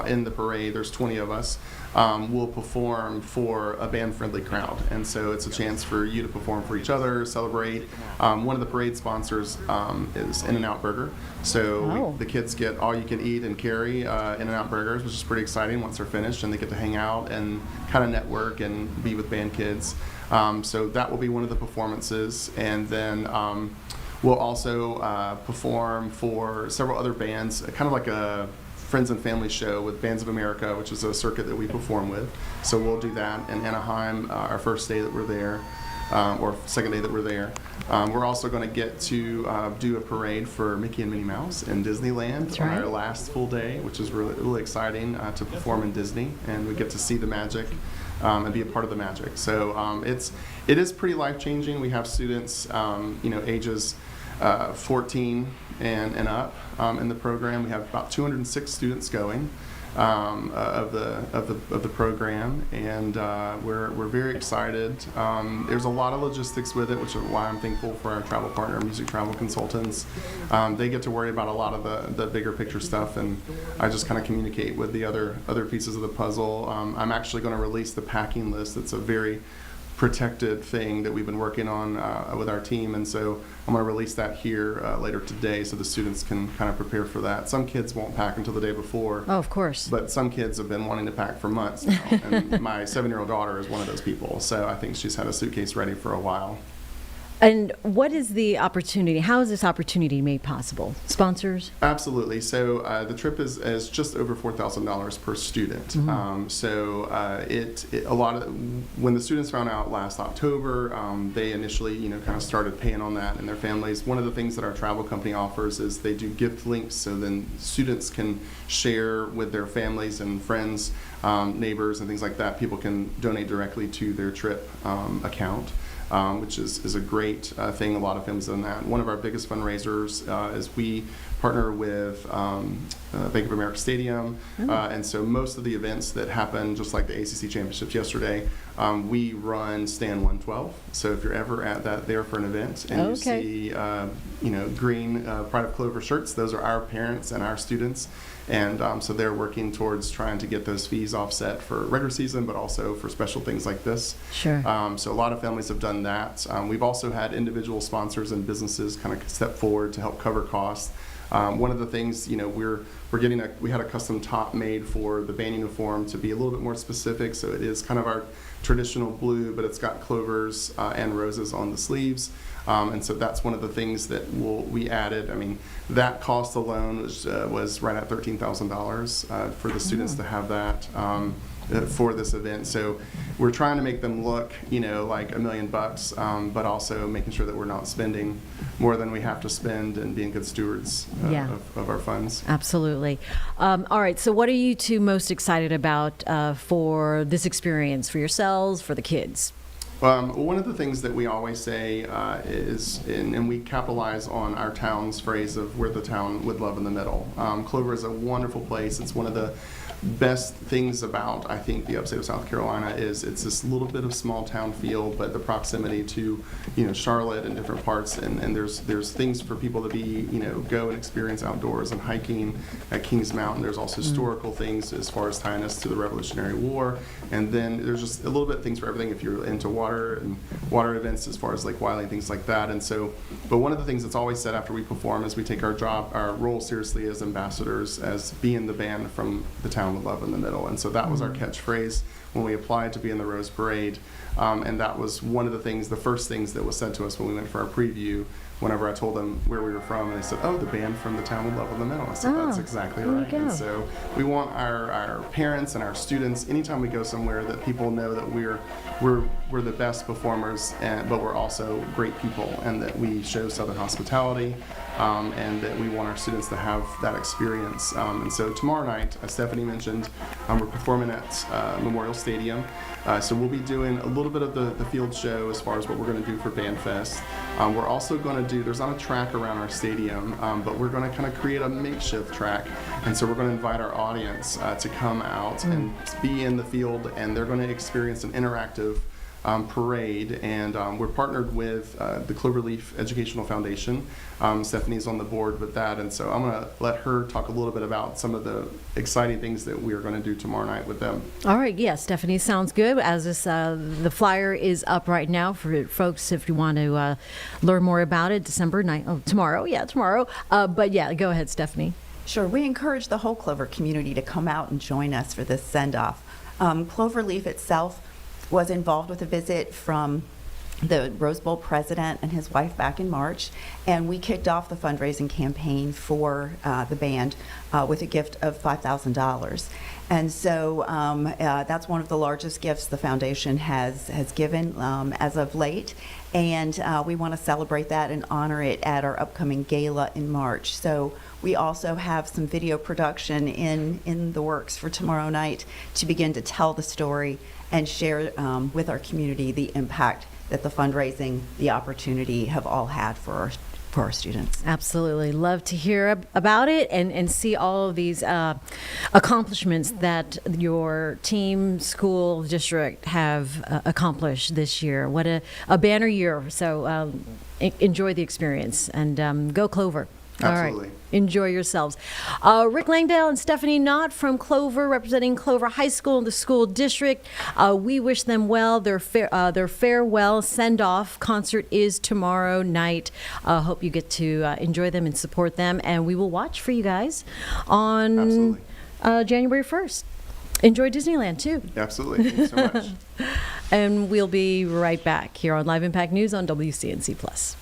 in the parade, there's 20 of us, will perform for a band-friendly crowd. And so it's a chance for you to perform for each other, celebrate. One of the parade sponsors is In-N-Out Burger. So the kids get all you can eat and carry In-N-Out Burgers, which is pretty exciting once they're finished, and they get to hang out and kind of network and be with band kids. So that will be one of the performances. And then we'll also perform for several other bands, kind of like a Friends and Family show with Bands of America, which is a circuit that we perform with. So we'll do that in Anaheim, our first day that we're there, or second day that we're there. We're also going to get to do a parade for Mickey and Minnie Mouse in Disneyland on our last full day, which is really, really exciting to perform in Disney, and we get to see the magic and be a part of the magic. So it is pretty life-changing. We have students, ages 14 and up in the program. We have about 206 students going of the program, and we're very excited. There's a lot of logistics with it, which is why I'm thankful for our travel partner, Music Travel Consultants. They get to worry about a lot of the bigger picture stuff, and I just kind of communicate with the other pieces of the puzzle. I'm actually going to release the packing list. It's a very protected thing that we've been working on with our team, and so I'm going to release that here later today so the students can kind of prepare for that. Some kids won't pack until the day before. Oh, of course. But some kids have been wanting to pack for months now, and my 7-year-old daughter is one of those people, so I think she's had a suitcase ready for a while. And what is the opportunity? How is this opportunity made possible? Sponsors? Absolutely. So the trip is just over $4,000 per student. So a lot of when the students found out last October, they initially kind of started paying on that and their families. One of the things that our travel company offers is they do gift links, so then students can share with their families and friends, neighbors, and things like that. People can donate directly to their trip account. which is a great thing. A lot of families have done that. One of our biggest fundraisers is we partner with Bank of America Stadium, and so most of the events that happen, just like the ACC Championships yesterday, we run Stand 112. So if you're ever at there for an event and you see green Pride of Clover shirts, those are our parents and our students. And so they're working towards trying to get those fees offset for regular season, but also for special things like this. Sure. So a lot of families have done that. We've also had individual sponsors and businesses kind of step forward to help cover costs. One of the things, we had a custom top made for the band uniform to be a little bit more specific. So it is kind of our traditional blue, but it's got clovers and roses on the sleeves. And so that's one of the things that we added. I mean, that cost alone was right at $13,000 for the students to have that for this event. So we're trying to make them look, like $1 million, but also making sure that we're not spending more than we have to spend and being good stewards of our funds. Absolutely. All right. So what are you two most excited about for this experience, for yourselves, for the kids? One of the things that we always say is, and we capitalize on our town's phrase of "we're the town with love in the middle." Clover is a wonderful place. It's one of the best things about, I think, the upstate of South Carolina is it's this little bit of small town feel, but the proximity to, Charlotte and different parts, and there's things for people to be, go and experience outdoors and hiking at Kings Mountain. There's also historical things as far as tying us to the Revolutionary War, and then there's just a little bit of things for everything if you're into water and water events as far as Lake Wiley and things like that. And so, but one of the things that's always said after we perform is we take our role seriously as ambassadors, as being the band from the town with love in the middle. And so that was our catchphrase when we applied to be in the Rose Parade. And that was one of the first things that was said to us when we went for our preview, whenever I told them where we were from, and they said, "Oh, the band from the town with love in the middle." I said, "That's exactly right." And so we want our parents and our students, anytime we go somewhere, that people know that we're the best performers, but we're also great people, and that we show Southern hospitality, and that we want our students to have that experience. And so tomorrow night, as Stephanie mentioned, we're performing at Memorial Stadium. So we'll be doing a little bit of the field show as far as what we're going to do for Band Fest. We're also going to there's not a track around our stadium, but we're going to kind of create a makeshift track. And so we're going to invite our audience to come out and be in the field, and they're going to experience an interactive parade, and we're partnered with the Cloverleaf Educational Foundation. Stephanie's on the board with that, and so I'm going to let her talk a little bit about some of the exciting things that we are going to do tomorrow night with them. All right, yeah, Stephanie, sounds good. As this, the flyer is up right now for folks if you want to learn more about it. December 9th, tomorrow. But yeah, go ahead, Stephanie. Sure. We encourage the whole Clover community to come out and join us for this send-off. Cloverleaf itself was involved with a visit from the Rose Bowl president and his wife back in March, and we kicked off the fundraising campaign for the band with a gift of $5,000. And so that's one of the largest gifts the foundation has given as of late, and we want to celebrate that and honor it at our upcoming gala in March. So we also have some video production in the works for tomorrow night to begin to tell the story and share with our community the impact that the fundraising, the opportunity have all had for our students. Absolutely. Love to hear about it and see all of these accomplishments that your team, school, district have accomplished this year. What a banner year. So enjoy the experience and go Clover. Absolutely. All right. Enjoy yourselves. Rick Langdale and Stephanie Knott from Clover, representing Clover High School in the school district. We wish them well. Their farewell send-off concert is tomorrow night. Hope you get to enjoy them and support them. And we will watch for you guys on January 1st. Enjoy Disneyland, too. Absolutely. Thanks so much. And we'll be right back here on Live Impact News on WCNC+.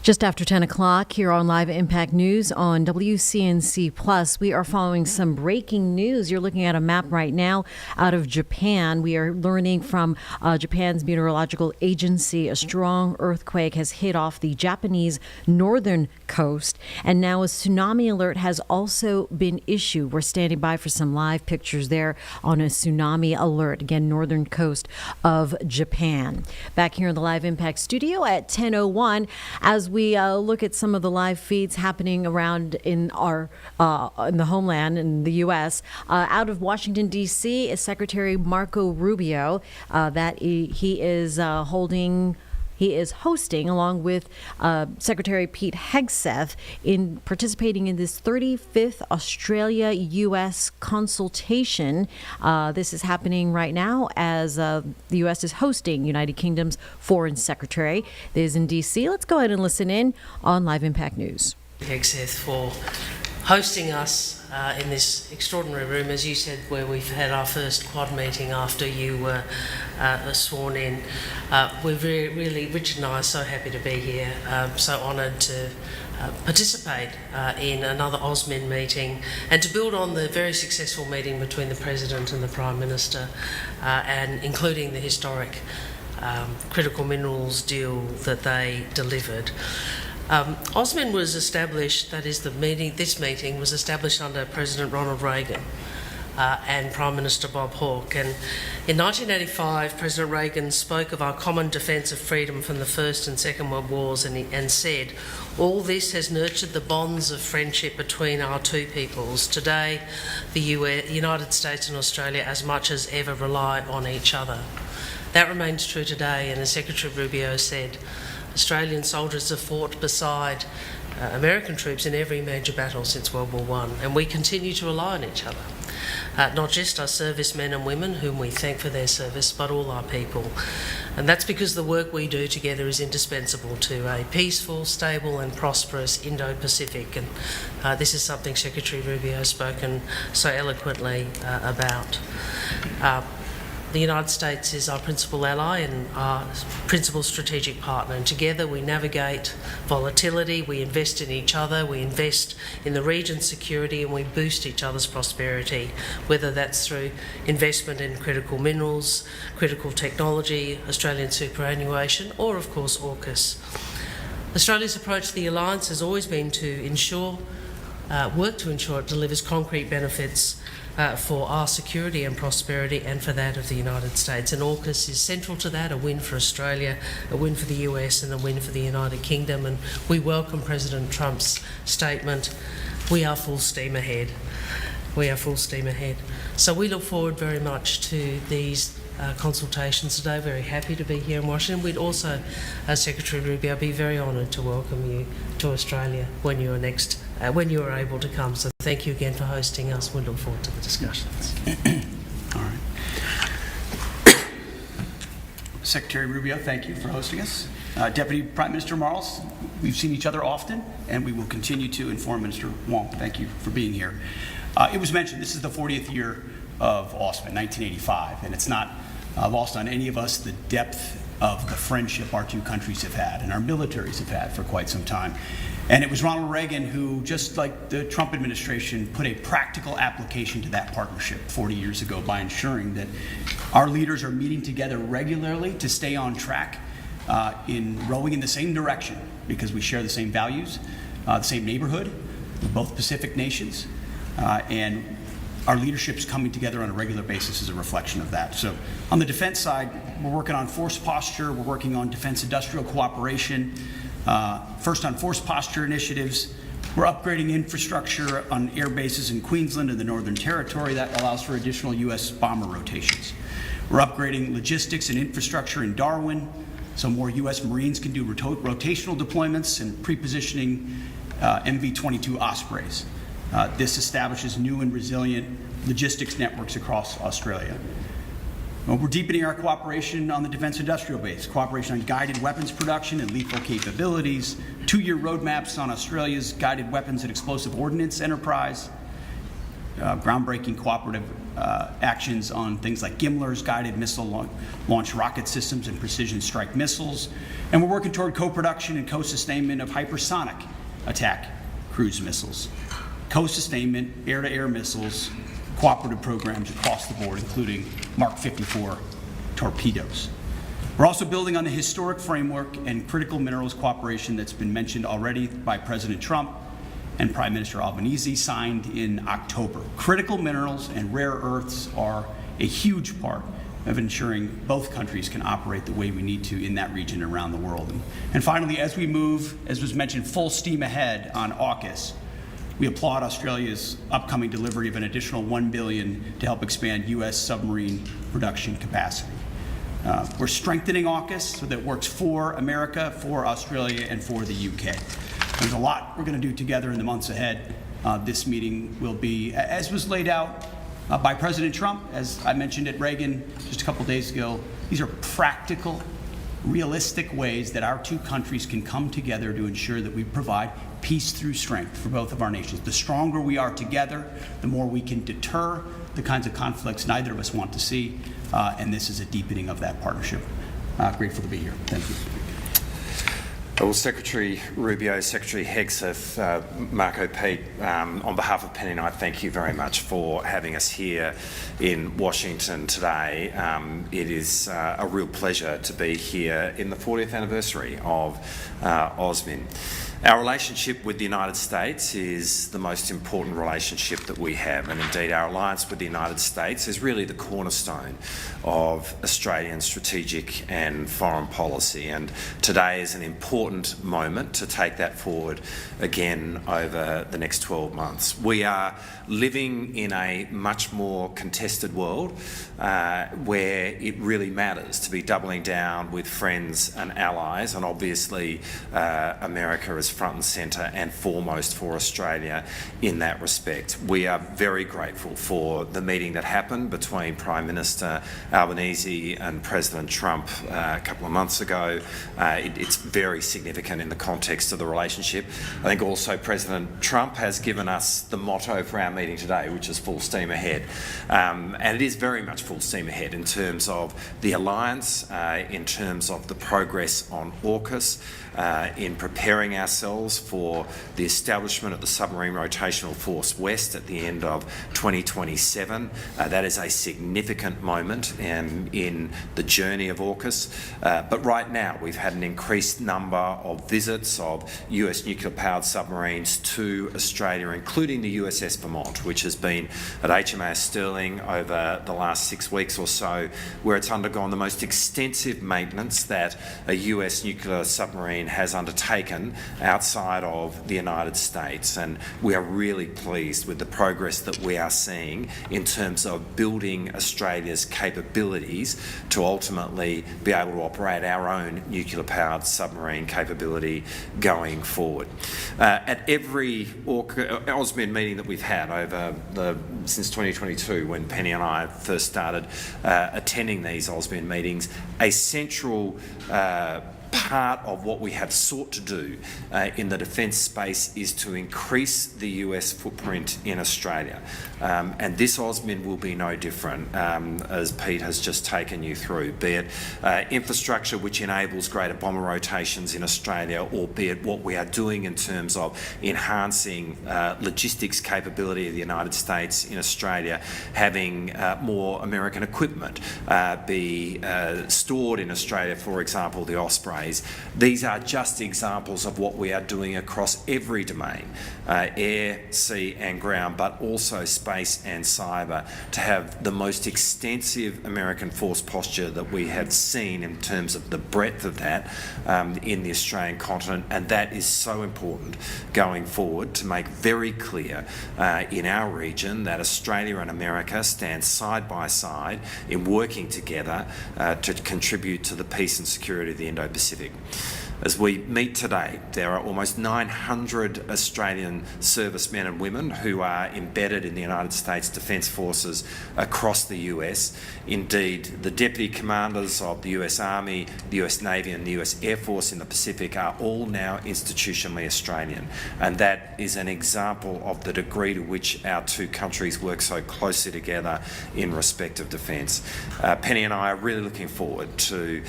Just after 10 o'clock here on Live Impact News on WCNC Plus, we are following some breaking news. You're looking at a map right now out of Japan. We are learning from Japan's meteorological agency a strong earthquake has hit off the Japanese northern coast, and now a tsunami alert has also been issued. We're standing by for some live pictures there on a tsunami alert. Again, northern coast of Japan. Back here in the Live Impact studio at 10:01 as we look at some of the live feeds happening around in our in the homeland in the U.S. Out of Washington, D.C. is Secretary Marco Rubio. That he is hosting, along with Secretary Pete Hegseth, in participating in this 35th Australia-U.S. consultation. This is happening right now as the U.S. is hosting United Kingdom's Foreign Secretary. This is in D.C. Let's go ahead and listen in on Live Impact News. Hegseth for hosting us in this extraordinary room, as you said, where we've had our first Quad meeting after you were sworn in. We're really, Richard and I are so happy to be here, so honoured to participate in another AUSMIN meeting and to build on the very successful meeting between the President and the Prime Minister, and including the historic critical minerals deal that they delivered. AUSMIN was established, that is this meeting was established under President Ronald Reagan and Prime Minister Bob Hawke. And in 1985, President Reagan spoke of our common defence of freedom from the First and Second World Wars and said, "All this has nurtured the bonds of friendship between our two peoples. Today, the United States and Australia as much as ever rely on each other." That remains true today, and as Secretary Rubio said, Australian soldiers have fought beside American troops in every major battle since World War I, and we continue to rely on each other. Not just our servicemen and women, whom we thank for their service, but all our people. And that's because the work we do together is indispensable to a peaceful, stable and prosperous Indo-Pacific. And this is something Secretary Rubio has spoken so eloquently about. The United States is our principal ally and our principal strategic partner, and together we navigate volatility, we invest in each other, we invest in the region's security, and we boost each other's prosperity, whether that's through investment in critical minerals, critical technology, Australian superannuation, or of course AUKUS. Australia's approach to the alliance has always been to work to ensure it delivers concrete benefits for our security and prosperity and for that of the United States. And AUKUS is central to that, a win for Australia, a win for the US and a win for the United Kingdom. And we welcome President Trump's statement, "We are full steam ahead." We are full steam ahead. So we look forward very much to these consultations today. Very happy to be here in Washington. We'd also, Secretary Rubio, be very honoured to welcome you to Australia when you are able to come. So thank you again for hosting us. We look forward to the discussions. All right. Secretary Rubio, thank you for hosting us. Deputy Prime Minister Marles, we've seen each other often, and we will continue to inform Minister Wong. Thank you for being here. It was mentioned this is the 40th year of AUSMIN, 1985, and it's not lost on any of us the depth of the friendship our two countries have had and our militaries have had for quite some time. And it was Ronald Reagan who, just like the Trump administration, put a practical application to that partnership 40 years ago by ensuring that our leaders are meeting together regularly to stay on track in rowing in the same direction, because we share the same values, the same neighborhood, both Pacific nations, and our leadership's coming together on a regular basis is a reflection of that. So on the defense side, we're working on force posture, we're working on defense industrial cooperation. First on force posture initiatives, we're upgrading infrastructure on air bases in Queensland and the Northern Territory. That allows for additional U.S. bomber rotations. We're upgrading logistics and infrastructure in Darwin, so more U.S. Marines can do rotational deployments and pre-positioning MV-22 Ospreys. This establishes new and resilient logistics networks across Australia. We're deepening our cooperation on the defense industrial base, cooperation on guided weapons production and lethal capabilities, 2-year roadmaps on Australia's guided weapons and explosive ordnance enterprise, groundbreaking cooperative actions on things like GMLRS, guided missile launch rocket systems, and precision strike missiles. And we're working toward co-production and co-sustainment of hypersonic attack cruise missiles, co-sustainment, air-to-air missiles, cooperative programs across the board, including Mark 54 torpedoes. We're also building on the historic framework and critical minerals cooperation that's been mentioned already by President Trump and Prime Minister Albanese, signed in October. Critical minerals and rare earths are a huge part of ensuring both countries can operate the way we need to in that region and around the world. And finally, as we move, as was mentioned, full steam ahead on AUKUS, we applaud Australia's upcoming delivery of an additional $1 billion to help expand U.S. submarine production capacity. We're strengthening AUKUS so that it works for America, for Australia, and for the UK. There's a lot we're going to do together in the months ahead. This meeting will be, as was laid out by President Trump, as I mentioned at Reagan just a couple days ago, these are practical, realistic ways that our two countries can come together to ensure that we provide peace through strength for both of our nations. The stronger we are together, the more we can deter the kinds of conflicts neither of us want to see, and this is a deepening of that partnership. Grateful to be here. Thank you. Well, Secretary Rubio, Secretary Hegseth, Marco Pete, on behalf of Penny and I, thank you very much for having us here in Washington today. It is a real pleasure to be here in the 40th anniversary of OSMIN. Our relationship with the United States is the most important relationship that we have, and indeed our alliance with the United States is really the cornerstone of Australian strategic and foreign policy, and today is an important moment to take that forward again over the next 12 months. We are living in a much more contested world where it really matters to be doubling down with friends and allies, and obviously America is front and centre and foremost for Australia in that respect. We are very grateful for the meeting that happened between Prime Minister Albanese and President Trump a couple of months ago. It's very significant in the context of the relationship. I think also President Trump has given us the motto for our meeting today, which is full steam ahead. And it is very much full steam ahead in terms of the alliance, in terms of the progress on AUKUS, in preparing ourselves for the establishment of the Submarine Rotational Force West at the end of 2027. That is a significant moment in the journey of AUKUS. But right now we've had an increased number of visits of US nuclear-powered submarines to Australia, including the USS Vermont, which has been at HMAS Stirling over the last 6 weeks or so, where it's undergone the most extensive maintenance that a US nuclear submarine has undertaken outside of the United States. And we are really pleased with the progress that we are seeing in terms of building Australia's capabilities to ultimately be able to operate our own nuclear-powered submarine capability going forward. At every OSMIN meeting that we've had since 2022, when Penny and I first started attending these OSMIN meetings, a central part of what we have sought to do in the defence space is to increase the US footprint in Australia. And this OSMIN will be no different, as Pete has just taken you through, be it infrastructure which enables greater bomber rotations in Australia, or be it what we are doing in terms of enhancing logistics capability of the United States in Australia, having more American equipment be stored in Australia, for example, the Osprey. These are just examples of what we are doing across every domain, air, sea and ground, but also space and cyber, to have the most extensive American force posture that we have seen in terms of the breadth of that in the Australian continent. And that is so important going forward, to make very clear in our region that Australia and America stand side by side in working together to contribute to the peace and security of the Indo-Pacific. As we meet today, there are almost 900 Australian servicemen and women who are embedded in the United States Defence Forces across the US. Indeed, the deputy commanders of the US Army, the US Navy and the US Air Force in the Pacific are all now institutionally Australian, and that is an example of the degree to which our two countries work so closely together in respect of defence. Penny and I are really looking forward to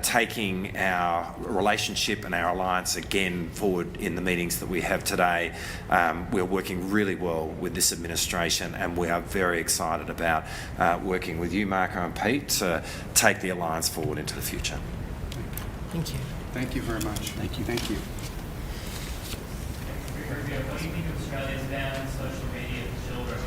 taking our relationship and our alliance again forward in the meetings that we have today. We're working really well with this administration, and we are very excited about working with you, Marco and Pete, to take the alliance forward into the future. Thank you. Thank you very much. Thank you. Thank you. What do you think of Australia's ban on social media for children?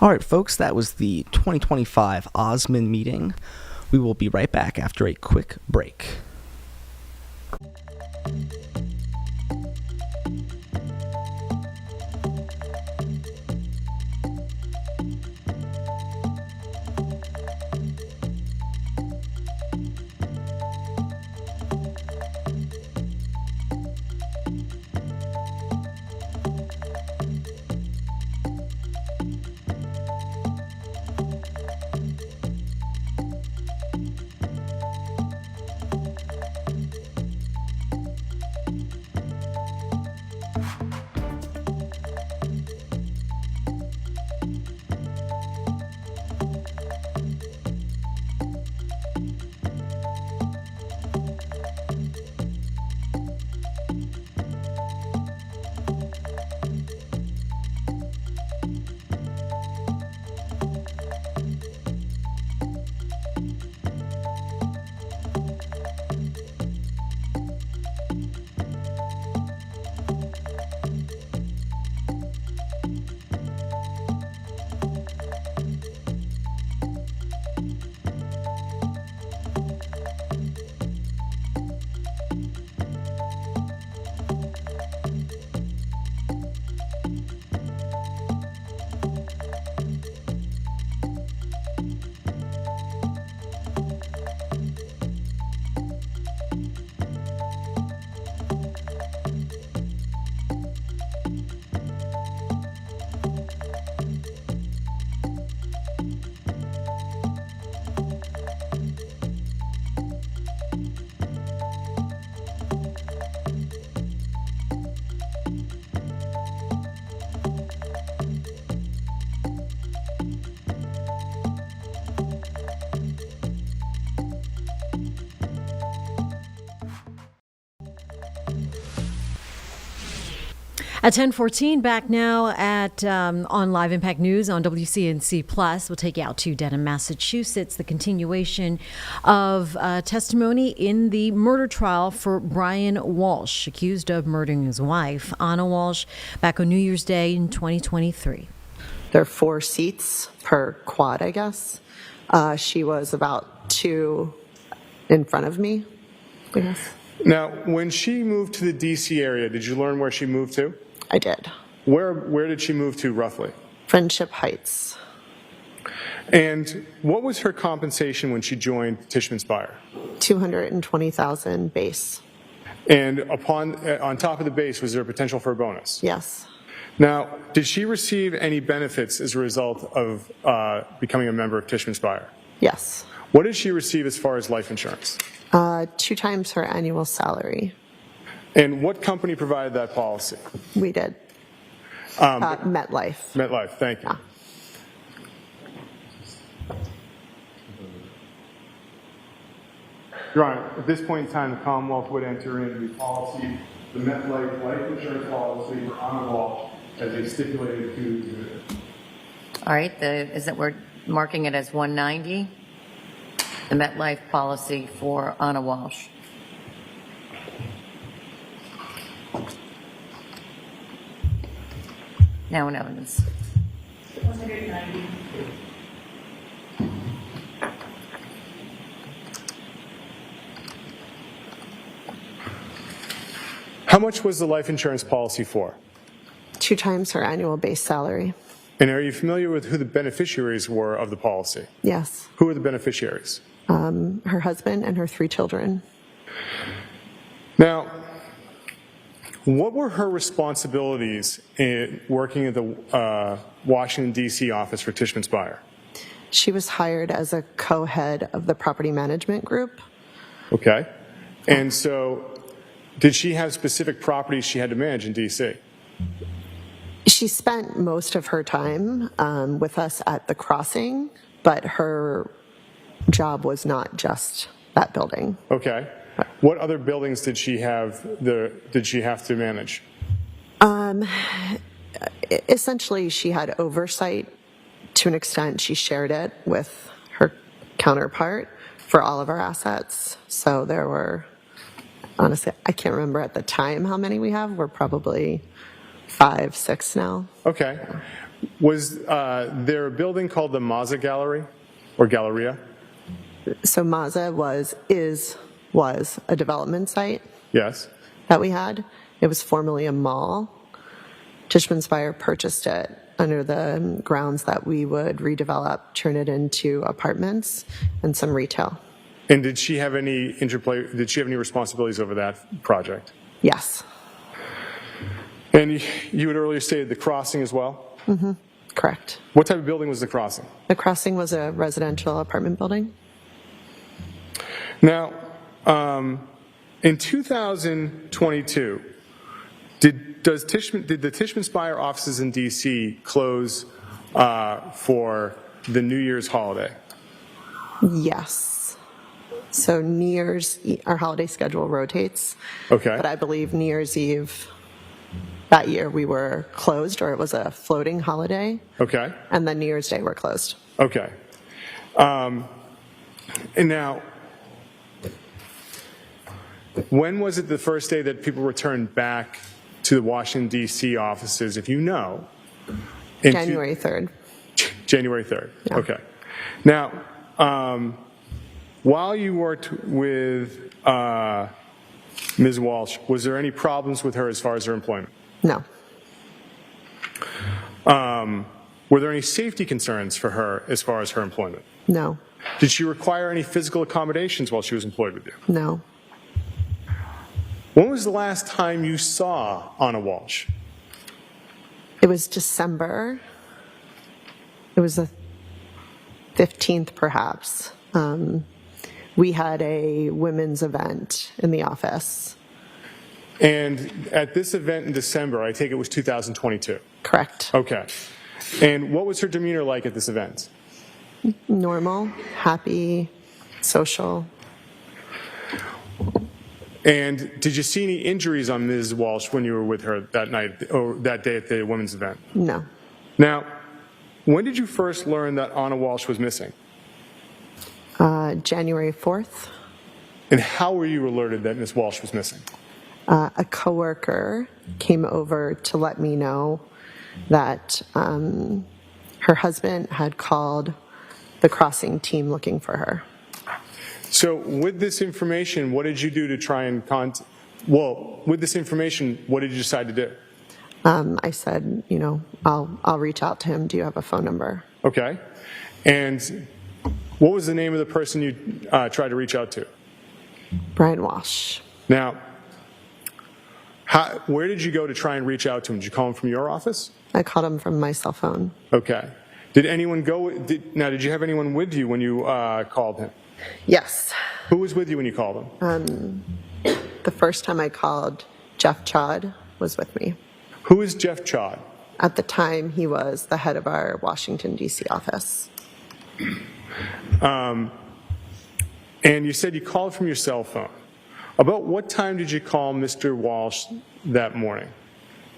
All right, folks, that was the 2025 Osmond meeting. We will be right back after a quick break. At 10:14, back now at on Live Impact News on WCNC Plus. We'll take you out to Dedham, Massachusetts. The continuation of testimony in the murder trial for Brian Walsh, accused of murdering his wife, Anna Walsh, back on New Year's Day in 2023. There are 4 seats per quad, I guess. She was about 2 in front of me, I guess. Now, when she moved to the D.C. area, did you learn where she moved to? I did. Where did she move to, roughly? Friendship Heights. And what was her compensation when she joined Tishman Speyer? $220,000 base. And on top of the base, was there a potential for a bonus? Yes. Now, did she receive any benefits as a result of becoming a member of Tishman Speyer? Yes. What did she receive as far as life insurance? 2 times her annual salary. And what company provided that policy? We did. MetLife. MetLife, thank you. Yeah. Your Honor, at this point in time, the Commonwealth would enter in the policy, the MetLife life insurance policy for Anna Walsh as a stipulated to exhibit. All right, we're marking it as 190, the MetLife policy for Anna Walsh. Now in evidence. 190. How much was the life insurance policy for? 2 times her annual base salary. And are you familiar with who the beneficiaries were of the policy? Yes. Who are the beneficiaries? Her husband and her 3 children. Now, what were her responsibilities in working at the Washington, D.C. office for Tishman Speyer? She was hired as a co-head of the property management group. Okay. And so, did she have specific properties she had to manage in D.C.? She spent most of her time with us at the crossing, but her job was not just that building. Okay. What other buildings did she have to manage? Essentially, she had oversight to an extent. She shared it with her counterpart for all of our assets. So there were, honestly, I can't remember at the time how many we have. We're probably 5, 6 now. Okay. Was there a building called the Mazza Gallery or Galleria? So Mazza was a development site. Yes. That we had. It was formerly a mall. Tishman Speyer purchased it under the grounds that we would redevelop, turn it into apartments and some retail. And did she have any interplay? Did she have any responsibilities over that project? Yes. And you had earlier stated the crossing as well? Mm-hmm. Correct. What type of building was the crossing? The crossing was a residential apartment building. Now, in 2022, did the Tishman Speyer offices in D.C. close for the New Year's holiday? Yes. So New Year's, our holiday schedule rotates. Okay. But I believe New Year's Eve that year we were closed, or it was a floating holiday. Okay. And then New Year's Day we're closed. Okay. And now, when was it the first day that people returned back to the Washington, D.C. offices, if you know? January 3rd. January 3rd. Yeah. Okay. Now, while you worked with Ms. Walsh, was there any problems with her as far as her employment? No. Were there any safety concerns for her as far as her employment? No. Did she require any physical accommodations while she was employed with you? No. When was the last time you saw Anna Walsh? It was December. It was the 15th, perhaps. We had a women's event in the office. And at this event in December, I take it was 2022? Correct. Okay. And what was her demeanor like at this event? Normal, happy, social. And did you see any injuries on Ms. Walsh when you were with her that night or that day at the women's event? No. Now, when did you first learn that Anna Walsh was missing? January 4th. And how were you alerted that Ms. Walsh was missing? A coworker came over to let me know that her husband had called the crossing team looking for her. So with this information, what did you do to try and with this information, what did you decide to do? I said, I'll reach out to him. Do you have a phone number? Okay. And what was the name of the person you tried to reach out to? Brian Walsh. Now, where did you go to try and reach out to him? Did you call him from your office? I called him from my cell phone. Okay. Did anyone go? Did you have anyone with you when you called him? Yes. Who was with you when you called him? The first time I called, Jeff Chod was with me. Who is Jeff Chod? At the time, he was the head of our Washington, D.C. office. And you said you called from your cell phone. About what time did you call Mr. Walsh that morning,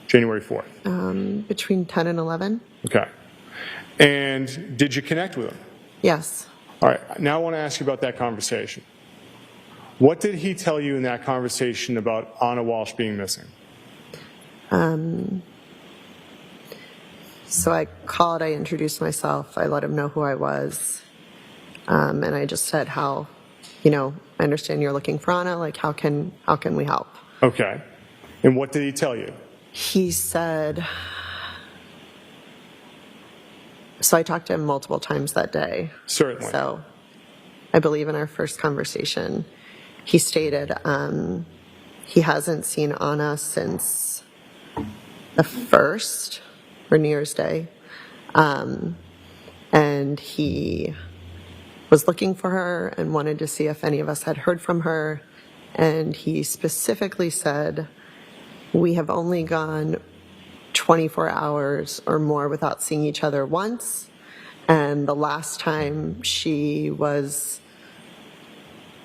January 4th? Between 10 and 11. Okay. And did you connect with him? Yes. All right. Now I want to ask you about that conversation. What did he tell you in that conversation about Anna Walsh being missing? So I called, I introduced myself, I let him know who I was, and I just said how, I understand you're looking for Anna, like how can we help? Okay. And what did he tell you? He said, So I talked to him multiple times that day. Certainly. So I believe in our first conversation, he stated he hasn't seen Anna since the 1st, or New Year's Day. And he was looking for her and wanted to see if any of us had heard from her. And he specifically said, we have only gone 24 hours or more without seeing each other once. And the last time she was,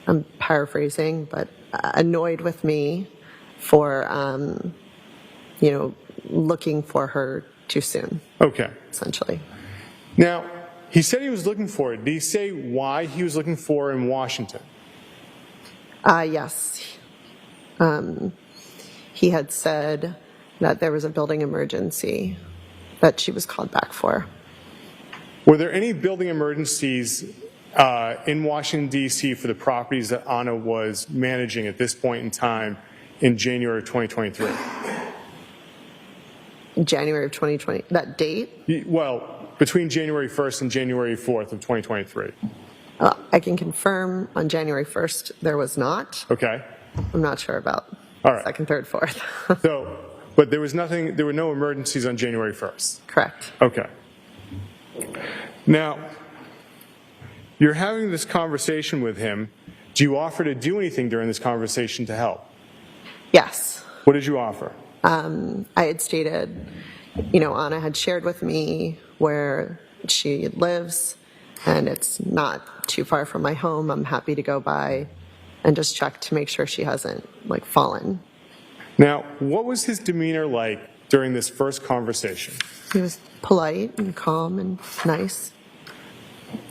I'm paraphrasing, but annoyed with me for, looking for her too soon. Okay. Essentially. Now, he said he was looking for it. Did he say why he was looking for her in Washington? Yes. He had said that there was a building emergency that she was called back for. Were there any building emergencies in Washington, D.C. for the properties that Anna was managing at this point in time in January of 2023? January of 2020, that date? Well, between January 1st and January 4th of 2023. I can confirm on January 1st there was not. Okay. I'm not sure about All right. 2nd, 3rd, 4th. But there were no emergencies on January 1st? Correct. Okay. Now, you're having this conversation with him. Do you offer to do anything during this conversation to help? Yes. What did you offer? I had stated, Anna had shared with me where she lives, and it's not too far from my home. I'm happy to go by and just check to make sure she hasn't, fallen. Now, what was his demeanor like during this first conversation? He was polite and calm and nice.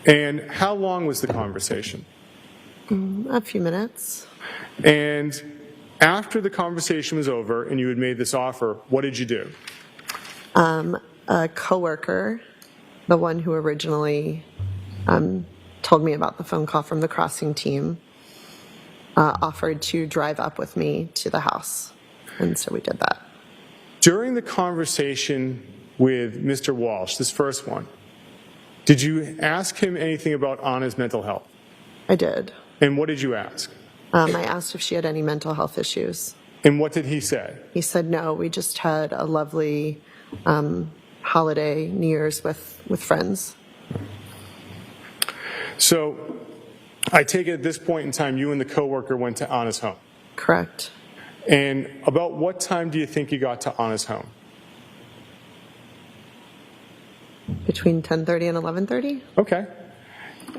And how long was the conversation? A few minutes. And after the conversation was over and you had made this offer, what did you do? A coworker, the one who originally told me about the phone call from the crossing team, offered to drive up with me to the house. And so we did that. During the conversation with Mr. Walsh, this first one, did you ask him anything about Anna's mental health? I did. And what did you ask? I asked if she had any mental health issues. And what did he say? He said, no, we just had a lovely holiday, New Year's with friends. So I take it at this point in time, you and the coworker went to Anna's home? Correct. And about what time do you think you got to Anna's home? Between 10:30 and 11:30. Okay.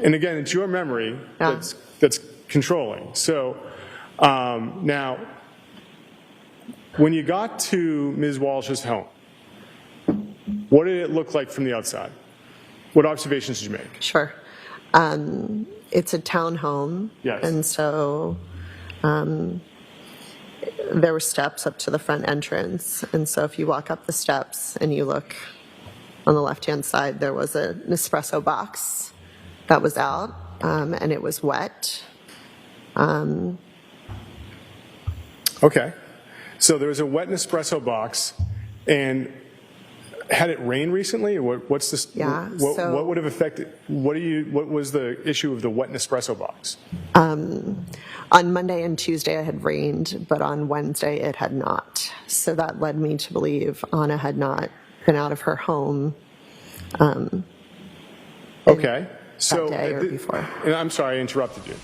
And again, it's your memory that's controlling. So now, when you got to Ms. Walsh's home, what did it look like from the outside? What observations did you make? Sure. It's a townhome. Yes. And so there were steps up to the front entrance. And so if you walk up the steps and you look on the left-hand side, there was an espresso box that was out, and it was wet. Okay. So there was a wet Nespresso box, and had it rained recently? Or what's this? Yeah. What would have affected? What was the issue of the wet Nespresso box? On Monday and Tuesday it had rained, but on Wednesday it had not. So that led me to believe Anna had not been out of her home. Okay. So that day or before. And I'm sorry I interrupted you.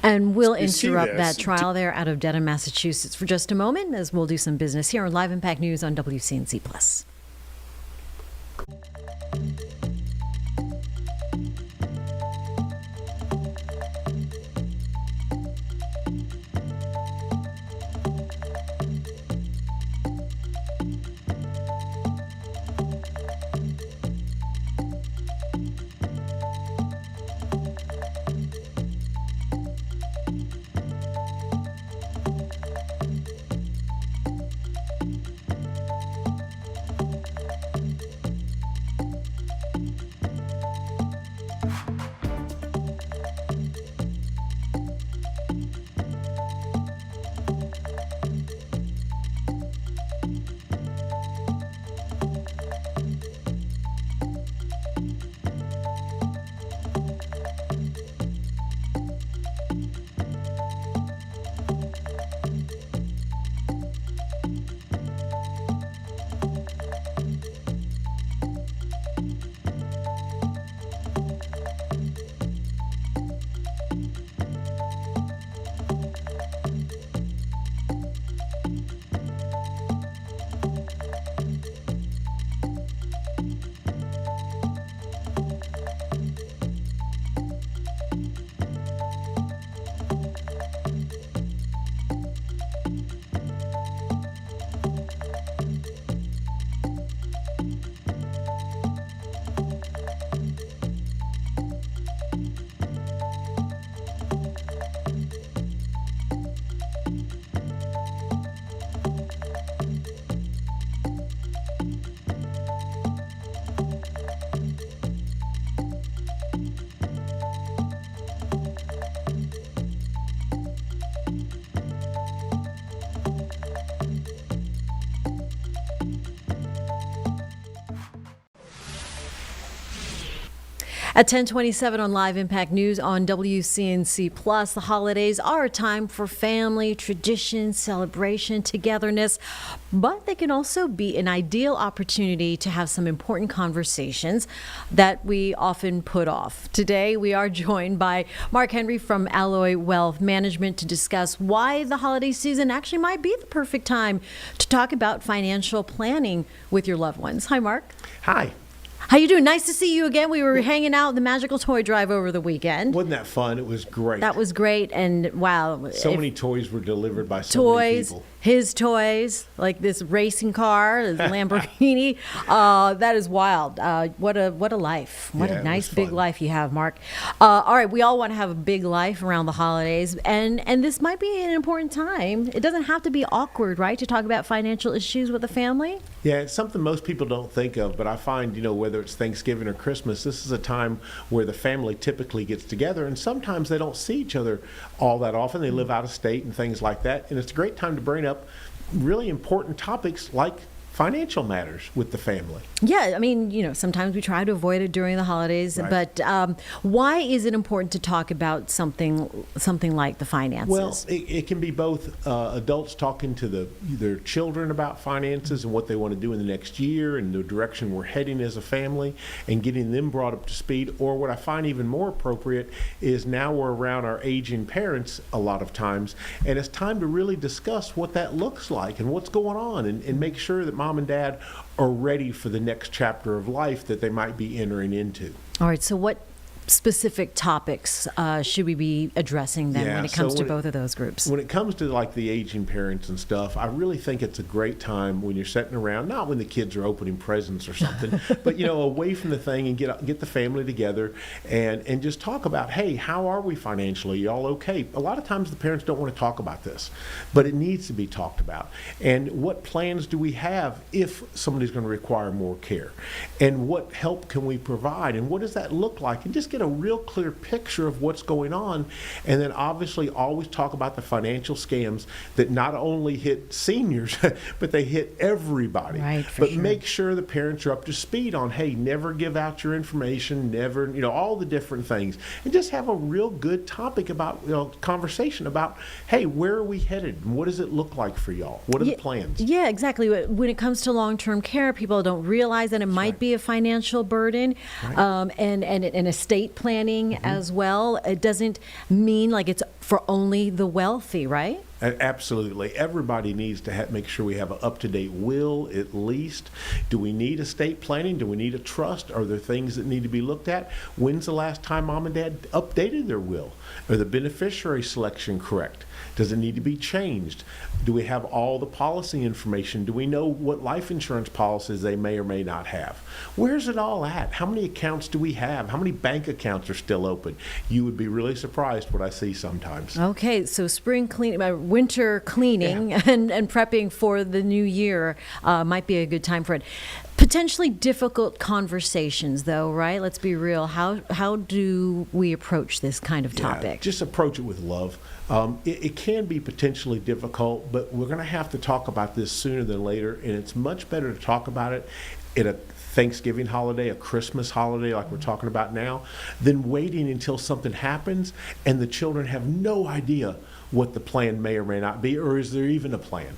And we'll You see interrupt this. that trial there out of Dedham, Massachusetts for just a moment as we'll do some business here on Live Impact News on WCNC Plus. At 10:27 on Live Impact News on WCNC Plus, the holidays are a time for family, tradition, celebration, togetherness, but they can also be an ideal opportunity to have some important conversations that we often put off. Today, we are joined by Mark Henry from Alloy Wealth Management to discuss why the holiday season actually might be the perfect time to talk about financial planning with your loved ones. Hi, Mark. Hi. How you doing? Nice to see you again. We were hanging out at the Magical Toy Drive over the weekend. Wasn't that fun? It was great. That was great, and wow. So many toys were delivered by so many people. His toys, like this racing car, this Lamborghini. That is wild. What a life. What a nice big life you have, Mark. All right, we all want to have a big life around the holidays, and this might be an important time. It doesn't have to be awkward, right, to talk about financial issues with the family? Yeah, it's something most people don't think of, but I find, whether it's Thanksgiving or Christmas, this is a time where the family typically gets together, and sometimes they don't see each other all that often. They live out of state and things like that, and it's a great time to bring up really important topics like financial matters with the family. Yeah, I mean, sometimes we try to avoid it during the holidays, Right. but why is it important to talk about something like the finances? Well, it can be both adults talking to their children about finances and what they want to do in the next year and the direction we're heading as a family and getting them brought up to speed. Or what I find even more appropriate is now we're around our aging parents a lot of times, and it's time to really discuss what that looks like and what's going on and make sure that mom and dad are ready for the next chapter of life that they might be entering into. All right, so what specific topics should we be addressing then when it comes to both of those groups? When it comes to like the aging parents and stuff, I really think it's a great time when you're sitting around, not when the kids are opening presents or something, but away from the thing and get the family together and just talk about, hey, how are we financially? Y'all okay? A lot of times the parents don't want to talk about this, but it needs to be talked about. And what plans do we have if somebody's going to require more care? And what help can we provide? And what does that look like? And just get a real clear picture of what's going on, and then obviously always talk about the financial scams that not only hit seniors but they hit everybody. Right, but make sure the parents are up to speed on, hey, never give out your information, never, all the different things, and just have a real good topic about, conversation about, hey, where are we headed and what does it look like for y'all? What are the plans? Yeah, exactly. When it comes to long-term care, people don't realize that it might be a financial burden, and estate planning as well. It doesn't mean like it's for only the wealthy, right? Absolutely. Everybody needs to make sure we have an up-to-date will, at least. Do we need estate planning? Do we need a trust? Are there things that need to be looked at? When's the last time mom and dad updated their will? Are the beneficiary selection correct? Does it need to be changed? Do we have all the policy information? Do we know what life insurance policies they may or may not have? Where's it all at? How many accounts do we have? How many bank accounts are still open? You would be really surprised what I see sometimes. Okay, so spring cleaning, winter cleaning and prepping for the new year might be a good time for it. Potentially difficult conversations, though, right? Let's be real. How do we approach this kind of topic? Just approach it with love. It can be potentially difficult, but we're going to have to talk about this sooner than later, and it's much better to talk about it at a Thanksgiving holiday, a Christmas holiday like we're talking about now, than waiting until something happens and the children have no idea what the plan may or may not be, or is there even a plan?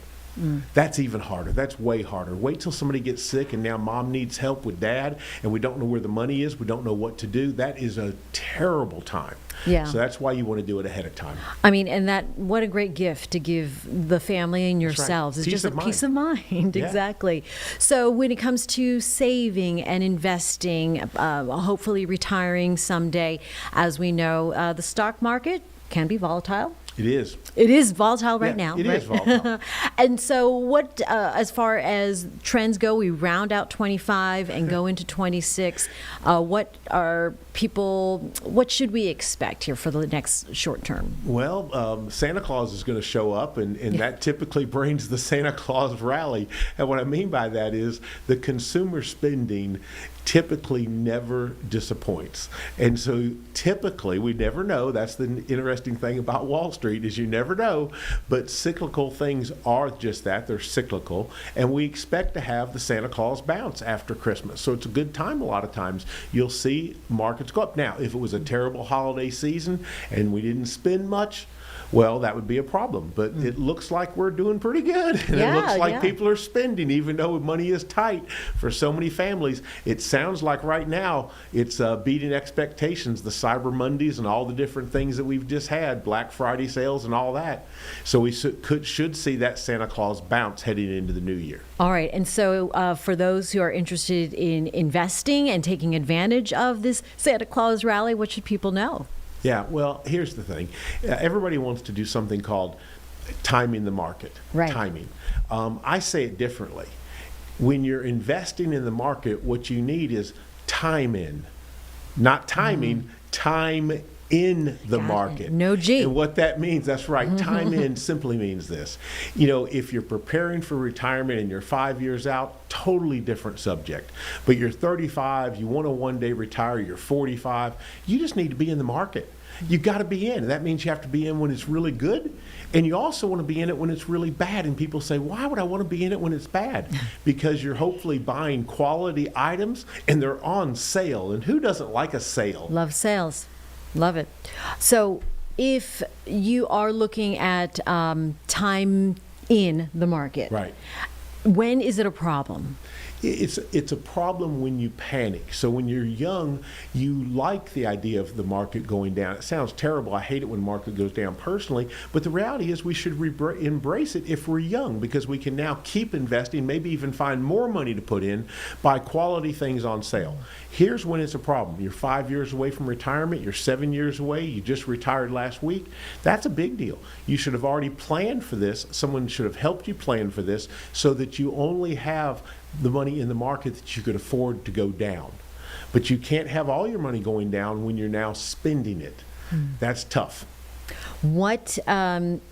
That's even harder. That's way harder. Wait till somebody gets sick and now mom needs help with dad and we don't know where the money is. We don't know what to do. That is a terrible time. Yeah. So that's why you want to do it ahead of time. I mean, and what a great gift to give the family and yourselves. Right. It's just a peace of mind. Yeah. Exactly. So when it comes to saving and investing, hopefully retiring someday, as we know, the stock market can be volatile. It is. It is volatile right now. It right? is volatile. And so what, as far as trends go, we round out 25 and go into 26. What should we expect here for the next short term? Well, Santa Claus is going to show up, and that typically brings the Santa Claus rally. And what I mean by that is the consumer spending typically never disappoints. And so typically, we never know, that's the interesting thing about Wall Street, Street is you never know, but cyclical things are just that. They're cyclical, and we expect to have the Santa Claus bounce after Christmas. So it's a good time a lot of times. You'll see markets go up. Now, if it was a terrible holiday season and we didn't spend much, well, that would be a problem. But it looks like we're doing pretty good. And it looks like people are spending, even though money is tight for so many families. It sounds like right now it's beating expectations, the Cyber Mondays and all the different things that we've just had, Black Friday sales and all that. So we should see that Santa Claus bounce heading into the new year. All right. And so for those who are interested in investing and taking advantage of this Santa Claus rally, what should people know? Yeah, well, here's the thing. Everybody wants to do something called timing the market. Right. Timing. I say it differently. When you're investing in the market, what you need is time in. Not timing, time in the market. No G. And what that means, that's right, time in simply means this. You know, if you're preparing for retirement and you're 5 years out, totally different subject. But you're 35, you want to one day retire, you're 45, you just need to be in the market. You got to be in. That means you have to be in when it's really good, and you also want to be in it when it's really bad. And people say, why would I want to be in it when it's bad? Because you're hopefully buying quality items and they're on sale. And who doesn't like a sale? Love sales. Love it. So if you are looking at time in the market, right? When is it a problem? It's a problem when you panic. So when you're young, you like the idea of the market going down. It sounds terrible. I hate it when market goes down personally. But the reality is we should embrace it if we're young, because we can now keep investing, maybe even find more money to put in, buy quality things on sale. Here's when it's a problem. You're 5 years away from retirement. You're 7 years away. You just retired last week. That's a big deal. You should have already planned for this. Someone should have helped you plan for this so that you only have the money in the market that you could afford to go down. But you can't have all your money going down when you're now spending it. That's tough. What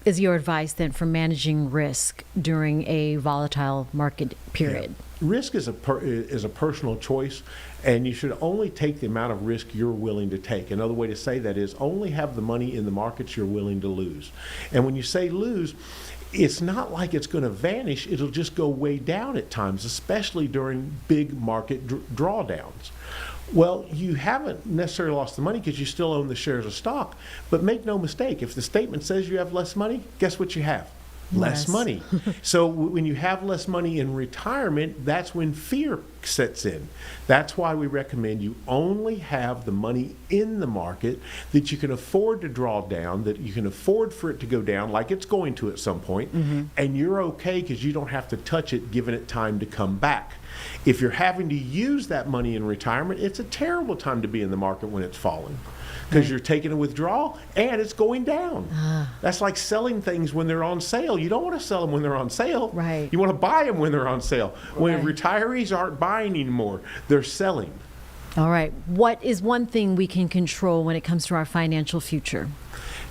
is your advice then for managing risk during a volatile market period? Yeah. Risk is a personal choice, and you should only take the amount of risk you're willing to take. Another way to say that is only have the money in the markets you're willing to lose. And when you say lose, it's not like it's going to vanish. It'll just go way down at times, especially during big market drawdowns. Well, you haven't necessarily lost the money because you still own the shares of stock. But make no mistake, if the statement says you have less money, guess what you have? Less money. So when you have less money in retirement, that's when fear sets in. That's why we recommend you only have the money in the market that you can afford to draw down, that you can afford for it to go down like it's going to at some point, and you're okay because you don't have to touch it, giving it time to come back. If you're having to use that money in retirement, it's a terrible time to be in the market when it's falling, because you're taking a withdrawal and it's going down. That's like selling things when they're on sale. You don't want to sell them when they're on sale. Right. You want to buy them when they're on sale. When retirees aren't buying anymore, they're selling. All right. What is one thing we can control when it comes to our financial future?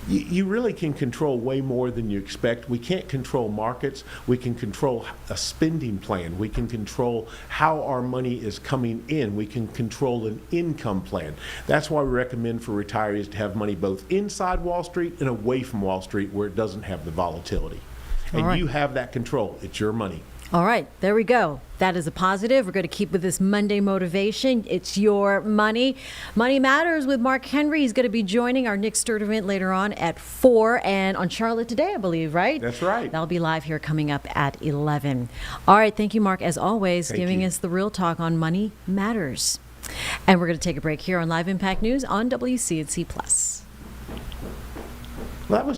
You really can control way more than you expect. We can't control markets. We can control a spending plan. We can control how our money is coming in. We can control an income plan. That's why we recommend for retirees to have money both inside Wall Street and away from Wall Street where it doesn't have the volatility. And you have that control. It's your money. All right, there we go. That is a positive. We're going to keep with this Monday motivation. It's your money. Money Matters with Mark Henry. He's going to be joining our Nick Sturt event later on at 4 and on Charlotte Today, I believe, right? That's right. That'll be live here coming up at 11. All right, thank you, Mark, as always, giving us the real talk on Money Matters. And we're going to take a break here on Live Impact News on WCNC Plus. Well, that was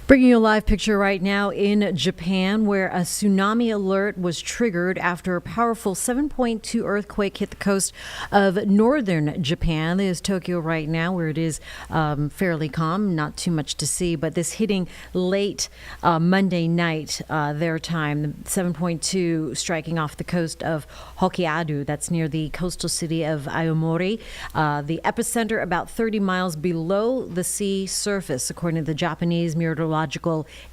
Bringing you a live picture right now in Japan, where a tsunami alert was triggered after a powerful 7.2 earthquake hit the coast of northern Japan. There's Tokyo right now, where it is fairly calm, not too much to see, but this hitting late Monday night, their time, 7.2 striking off the coast of Hokkaido. That's near the coastal city of Aomori. The epicenter about 30 miles below the sea surface, according to the Japanese Meteorological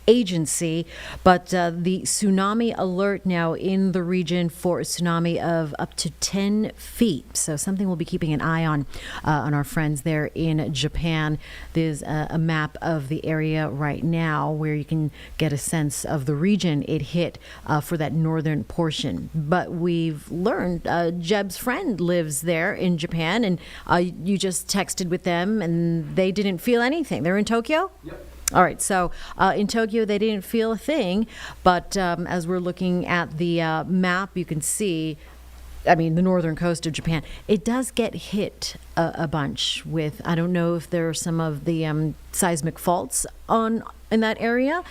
Agency. But the tsunami alert now in the region for a tsunami of up to 10 feet. So something we'll be keeping an eye on our friends there in Japan. There's a map of the area right now where you can get a sense of the region it hit for that northern portion. But we've learned Jeb's friend lives there in Japan, and you just texted with them and they didn't feel anything. They're in Tokyo? Yep. All right, so in Tokyo, they didn't feel a thing, but as we're looking at the map, you can see, the northern coast of Japan, it does get hit a bunch with, I don't know if there are some of the seismic faults in that area,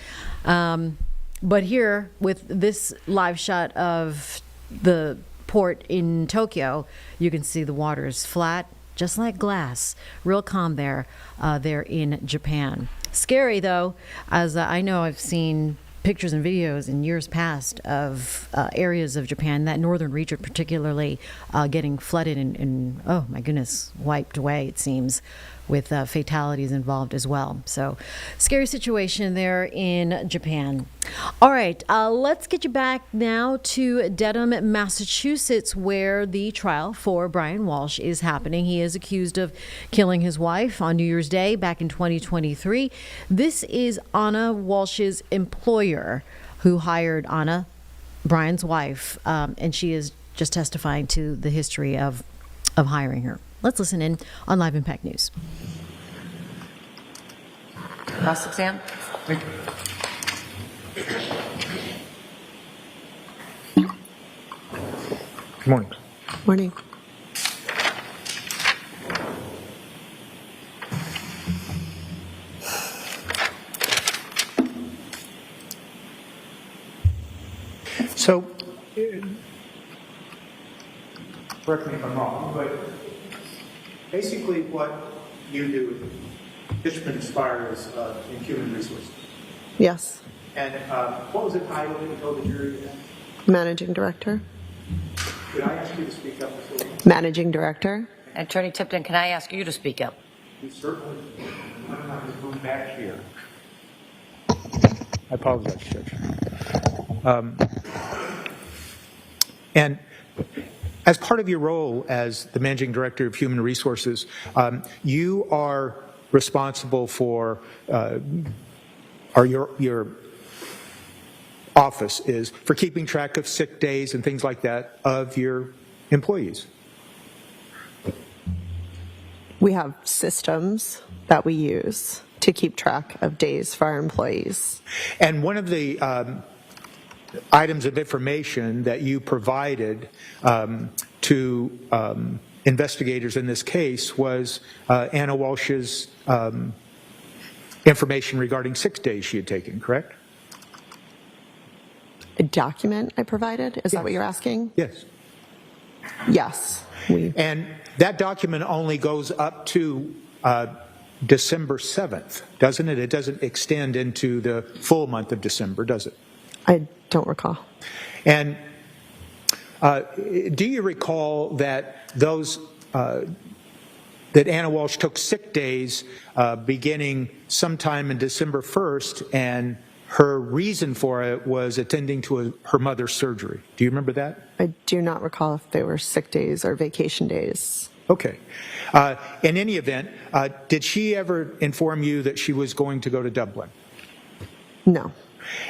but here, with this live shot of the port in Tokyo, you can see the water is flat, just like glass, real calm there in Japan. Scary, though, as I know I've seen pictures and videos in years past of areas of Japan, that northern region particularly, getting flooded and, oh my goodness, wiped away, it seems, with fatalities involved as well. So, scary situation there in Japan. All right, let's get you back now to Dedham, Massachusetts, where the trial for Brian Walsh is happening. He is accused of killing his wife on New Year's Day back in 2023. This is Anna Walsh's employer who hired Anna, Brian's wife, and she is just testifying to the history of hiring her. Let's listen in on Live Impact News. Cross-exam. Thank you. Good morning. Morning. So, correct me if I'm wrong, but basically what you do, Fishman Inspire, is in human resources. Yes. And what was the title that you told the jury again? Managing Director. Could I ask you to speak up? Managing Director. Attorney Tipton, can I ask you to speak up? You certainly. I'm not going to move back here. I apologize, Judge. And as part of your role as the Managing Director of Human Resources, you are responsible for, or your office is, for keeping track of sick days and things like that of your employees. We have systems that we use to keep track of days for our employees. And one of the items of information that you provided to investigators in this case was Anna Walsh's information regarding 6 days she had taken, correct? A document I provided? Is that what you're asking? Yes. Yes. And that document only goes up to December 7th, doesn't it? It doesn't extend into the full month of December, does it? I don't recall. And do you recall that those that Anna Walsh took sick days beginning sometime in December 1st, and her reason for it was attending to her mother's surgery? Do you remember that? I do not recall if they were sick days or vacation days. Okay. In any event, did she ever inform you that she was going to go to Dublin? No.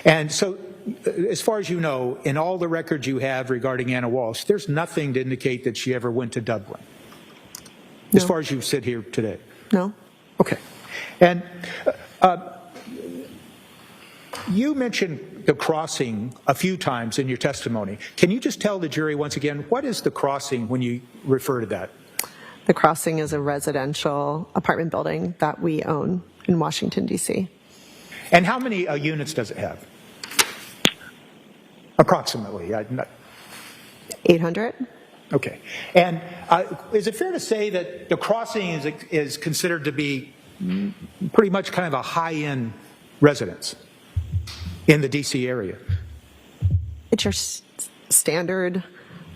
And so, as far as you know, in all the records you have regarding Anna Walsh, there's nothing to indicate that she ever went to Dublin, as far as you sit here today? No. Okay. And you mentioned the crossing a few times in your testimony. Can you just tell the jury once again, what is the crossing when you refer to that? The crossing is a residential apartment building that we own in Washington, D.C. And how many units does it have? Approximately. 800? Okay. And is it fair to say that the crossing is considered to be pretty much kind of a high-end residence in the D.C. area? It's your standard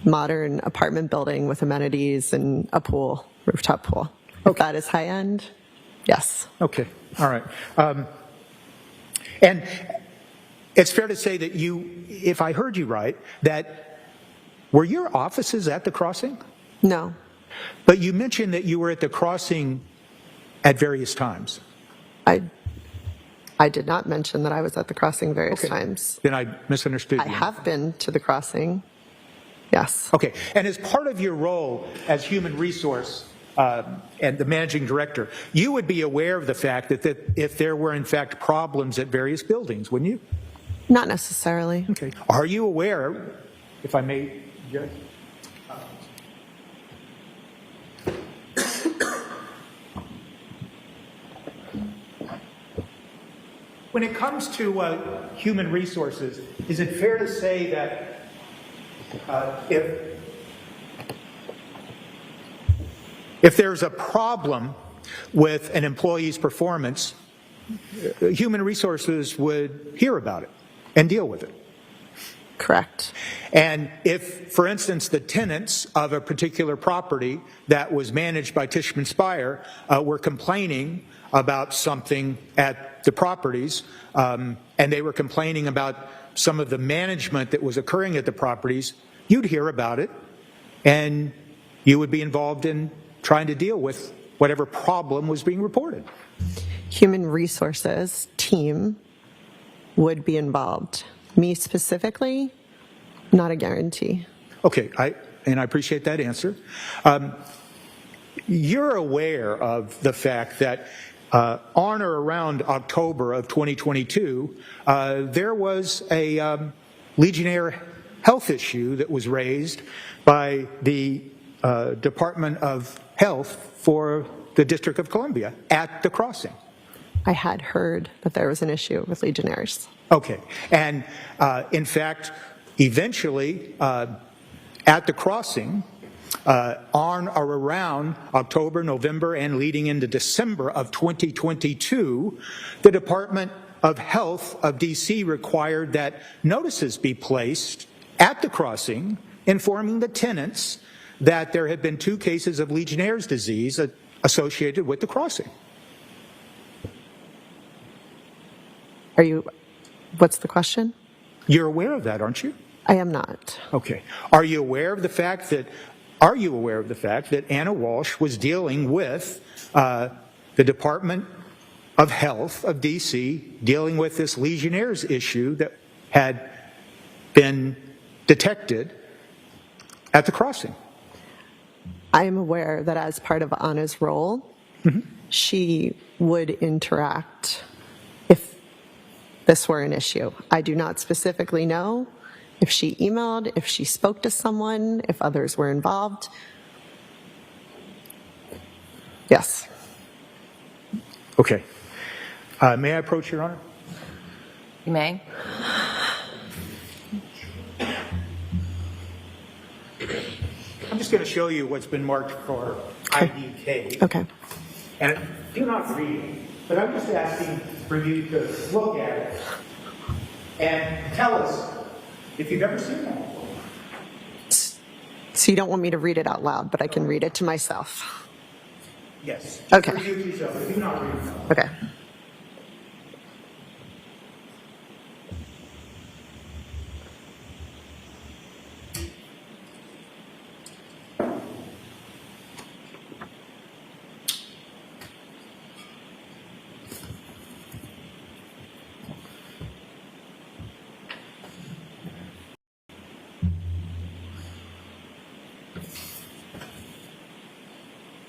modern apartment building with amenities and a pool, rooftop pool. If that is high-end, yes. Okay. All right. And it's fair to say that you, if I heard you right, that were your offices at the crossing? No. But you mentioned that you were at the crossing at various times. I did not mention that I was at the crossing various times. Then I misunderstood you. I have been to the crossing. Yes. Okay. And as part of your role as human resource and the managing director, you would be aware of the fact that if there were in fact problems at various buildings, wouldn't you? Not necessarily. Okay. Are you aware, if I may, Judge? When it comes to human resources, is it fair to say that if there's a problem with an employee's performance, human resources would hear about it and deal with it? Correct. And if, for instance, the tenants of a particular property that was managed by Tishman Speyer were complaining about something at the properties, and they were complaining about some of the management that was occurring at the properties, you'd hear about it, and you would be involved in trying to deal with whatever problem was being reported. Human resources team would be involved. Me specifically, not a guarantee. Okay, I appreciate that answer. You're aware of the fact that on or around October of 2022, there was a Legionnaire health issue that was raised by the Department of Health for the District of Columbia at the crossing. I had heard that there was an issue with Legionnaires. Okay, and in fact, eventually at the crossing, on or around October, November, and leading into December of 2022, the Department of Health of D.C. required that notices be placed at the crossing informing the tenants that there had been 2 cases of Legionnaire's disease associated with the crossing. What's the question? You're aware of that, aren't you? I am not. Okay. Are you aware of the fact that Anna Walsh was dealing with the Department of Health of D.C., dealing with this Legionnaire's issue that had been detected at the crossing? I am aware that as part of Anna's role, she would interact if this were an issue. I do not specifically know if she emailed, if she spoke to someone, if others were involved. Yes. Okay. May I approach, Your Honor? You may. I'm just going to show you what's been marked for IDK. Okay. And do not read it, but I'm just asking for you to look at it and tell us if you've ever seen that before. So you don't want me to read it out loud, but I can read it to myself. Yes. Okay. Review it yourself, but do not read it. Okay.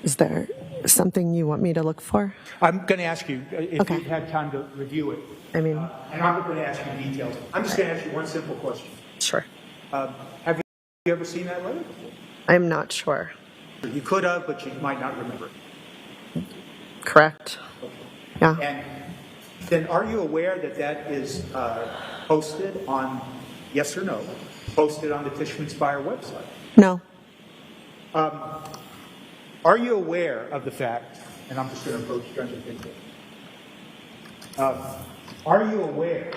Is there something you want me to look for? I'm going to ask you if Okay. you've had time to review it. I mean, And I'm not going to ask you details. I'm just going to ask you one simple question. sure. Have you ever seen that letter before? I'm not sure. You could have, but you might not remember it. Correct. Yeah. And Then are you aware that that is posted on, yes or no, posted on the Tishman Speyer website? No. Are you aware of the fact, and I'm just going to approach Trent and Victor. Are you aware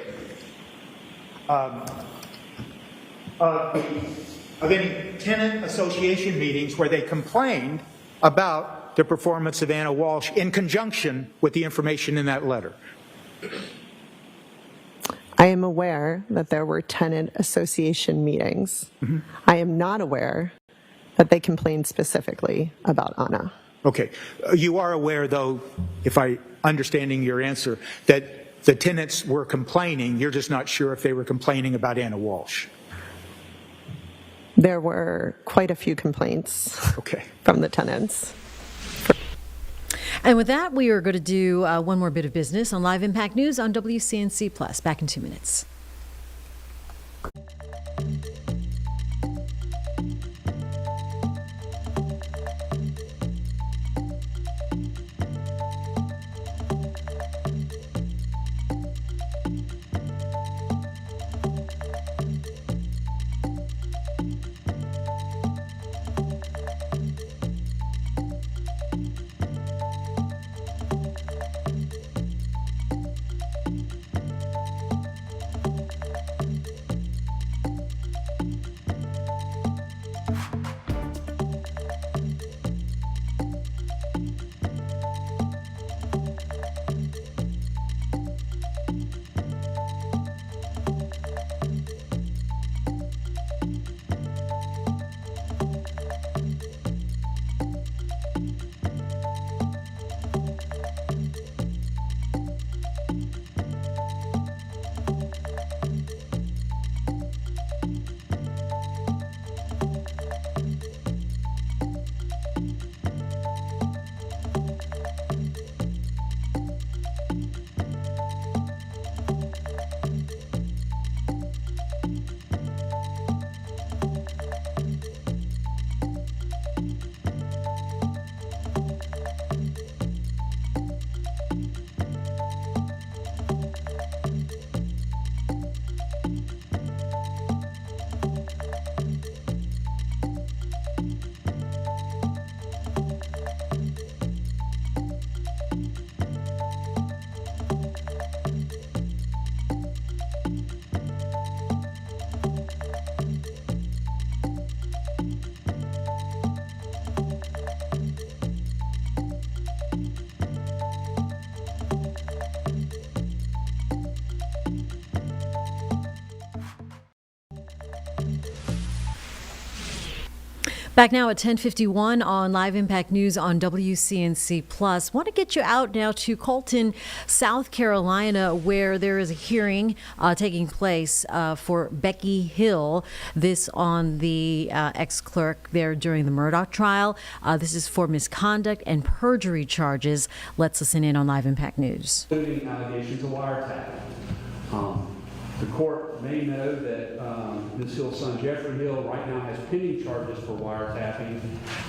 of any tenant association meetings where they complained about the performance of Anna Walsh in conjunction with the information in that letter? I am aware that there were tenant association meetings. Mm-hmm. I am not aware that they complained specifically about Anna. Okay. You are aware, though, if I understanding your answer, that the tenants were complaining. You're just not sure if they were complaining about Anna Walsh. There were quite a few complaints from the tenants. And with that, we are going to do one more bit of business on Live Impact News on WCNC Plus. Back in 2 minutes. Back now at 10:51 on Live Impact News on WCNC Plus. Want to get you out now to Colton, South Carolina, where there is a hearing taking place for Becky Hill. This on the ex-clerk there during the Murdaugh trial. This is for misconduct and perjury charges. Let's listen in on Live Impact News. Including allegations of wiretapping. The court may know that Ms. Hill's son, Jeffrey Hill, right now has pending charges for wiretapping.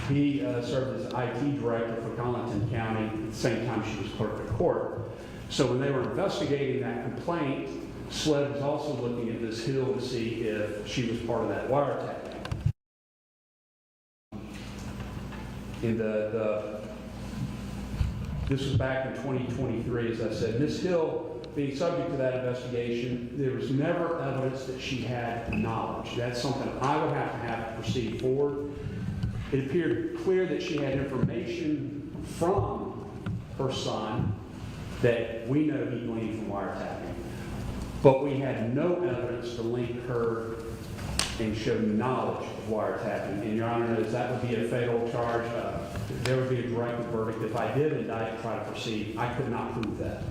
He served as IT director for Collington County at the same time she was clerk of court. So when they were investigating that complaint, SLED was also looking at Ms. Hill to see if she was part of that wiretapping. This was back in 2023, as I said. Ms. Hill, being subject to that investigation, there was never evidence that she had knowledge. That's something I would have to proceed forward. It appeared clear that she had information from her son that we know he gleaned from wiretapping. But we had no evidence to link her and show knowledge of wiretapping. And Your Honor knows that would be a fatal charge. There would be a directed verdict. If I did indict and try to proceed, I could not prove that.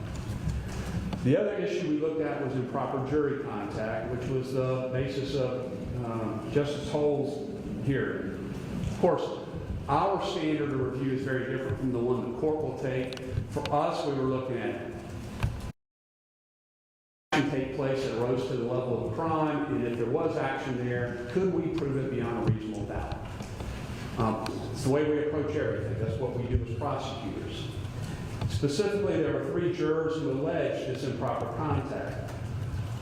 The other issue we looked at was improper jury contact, which was the basis of Justice Hull's hearing. Of course, our standard of review is very different from the one the court will take. For us, we were looking at action take place that rose to the level of crime, and if there was action there, could we prove it beyond a reasonable doubt? It's the way we approach everything. That's what we do as prosecutors. Specifically, there were 3 jurors who alleged this improper contact.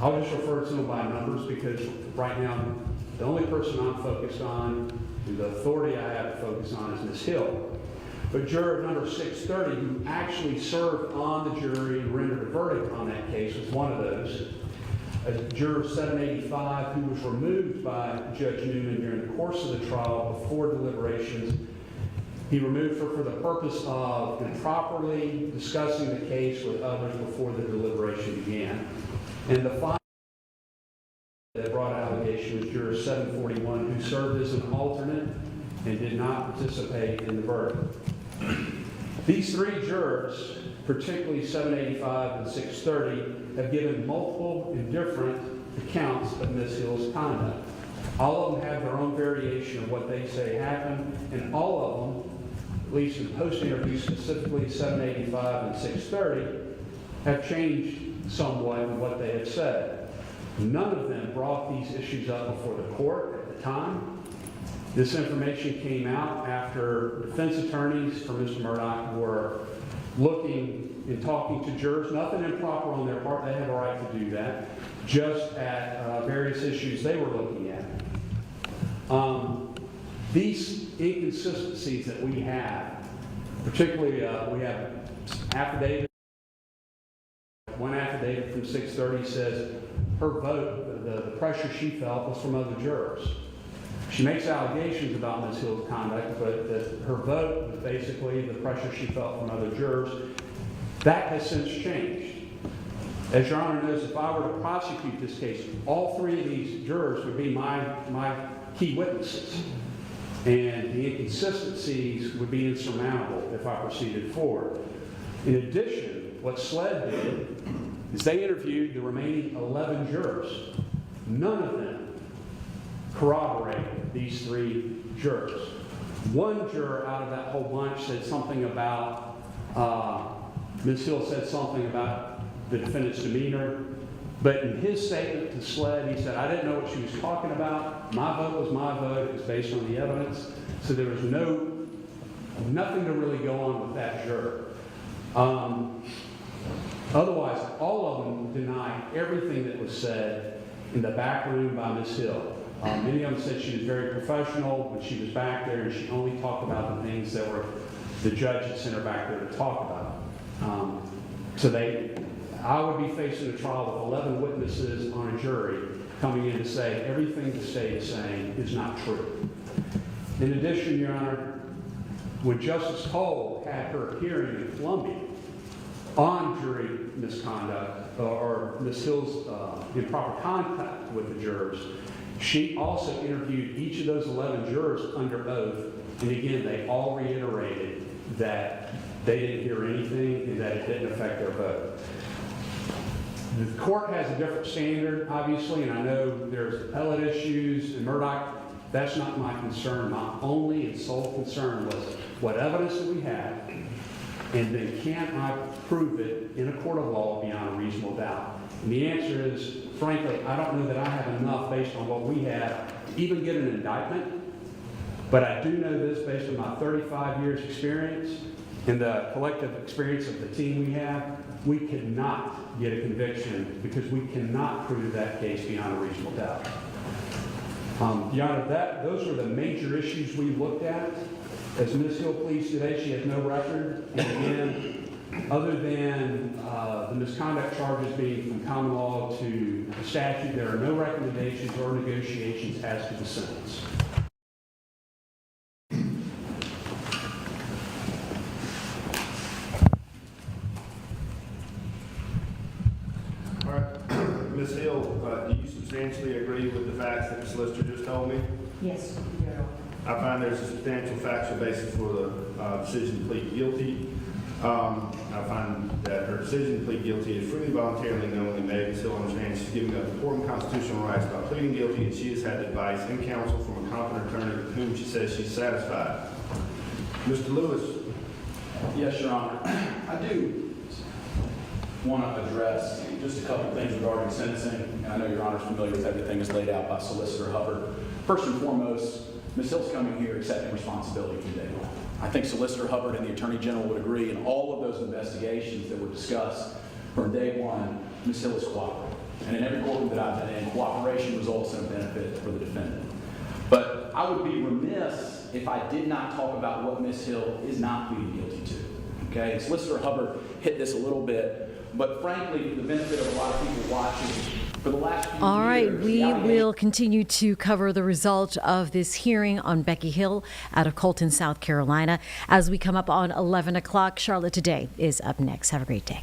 I'll just refer to them by numbers because right now, the only person I'm focused on, and the authority I have to focus on, is Ms. Hill. But juror number 630, who actually served on the jury and rendered a verdict on that case, was one of those. Juror 785, who was removed by Judge Newman during the course of the trial before deliberations. He removed her for the purpose of improperly discussing the case with others before the deliberation began. And the final that brought allegation was juror 741, who served as an alternate and did not participate in the verdict. These 3 jurors, particularly 785 and 630, have given multiple and different accounts of Ms. Hill's conduct. All of them have their own variation of what they say happened, and all of them, at least in post-interview, specifically 785 and 630, have changed somewhat in what they have said. None of them brought these issues up before the court at the time. This information came out after defense attorneys for Mr. Murdoch were looking and talking to jurors. Nothing improper on their part. They have a right to do that. Just at various issues they were looking at. These inconsistencies that we have, particularly we have affidavit. One affidavit from 630 says her vote, the pressure she felt was from other jurors. She makes allegations about Ms. Hill's conduct, but her vote was basically the pressure she felt from other jurors. That has since changed. As Your Honor knows, if I were to prosecute this case, all 3 of these jurors would be my key witnesses. And the inconsistencies would be insurmountable if I proceeded forward. In addition, what SLED did is they interviewed the remaining 11 jurors. None of them corroborated these 3 jurors. One juror out of that whole bunch said something about, Ms. Hill said something about the defendant's demeanor, but in his statement to SLED, he said, I didn't know what she was talking about. My vote was my vote. It was based on the evidence. So there was nothing to really go on with that juror. Otherwise, all of them denied everything that was said in the back room by Ms. Hill. Many of them said she was very professional when she was back there, and she only talked about the things that were the judge had sent her back there to talk about. I would be facing a trial with 11 witnesses on a jury coming in to say everything the state is saying is not true. In addition, Your Honor, when Justice Cole had her hearing in Columbia on jury misconduct or Ms. Hill's improper contact with the jurors, she also interviewed each of those 11 jurors under oath, and again, they all reiterated that they didn't hear anything and that it didn't affect their vote. The court has a different standard, obviously, and I know there's appellate issues, and Murdoch, that's not my concern. My only and sole concern was what evidence do we have, and then can I prove it in a court of law beyond a reasonable doubt? And the answer is, frankly, I don't know that I have enough based on what we have to even get an indictment, but I do know this based on my 35 years experience and the collective experience of the team we have, we cannot get a conviction because we cannot prove that case beyond a reasonable doubt. Your Honor, those are the major issues we looked at. As Ms. Hill pleads today, she has no record. And again, other than the misconduct charges being from common law to the statute, there are no recommendations or negotiations as to the sentence. All right. Ms. Hill, do you substantially agree with the facts that the solicitor just told me? Yes. I find there's a substantial factual basis for the decision to plead guilty. I find that her decision to plead guilty is freely, voluntarily, knowingly made. Ms. Hill understands she's giving up important constitutional rights by pleading guilty, and she has had advice and counsel from a competent attorney with whom she says she's satisfied. Mr. Lewis. Yes, Your Honor. I do want to address just a couple of things regarding sentencing. I know Your Honor is familiar with everything that's laid out by Solicitor Hubbard. First and foremost, Ms. Hill's coming here accepting responsibility from day one. I think Solicitor Hubbard and the Attorney General would agree in all of those investigations that were discussed from day one, Ms. Hill is cooperating. And in every courtroom that I've been in, cooperation results in a benefit for the defendant. But I would be remiss if I did not talk about what Ms. Hill is not pleading guilty to. Okay, Solicitor Hubbard hit this a little bit, but frankly, for the benefit of a lot of people watching, for the last few All right, years, we will continue to cover the result of this hearing on Becky Hill out of Colton, South Carolina, as we come up on 11 o'clock. Charlotte Today is up next. Have a great day.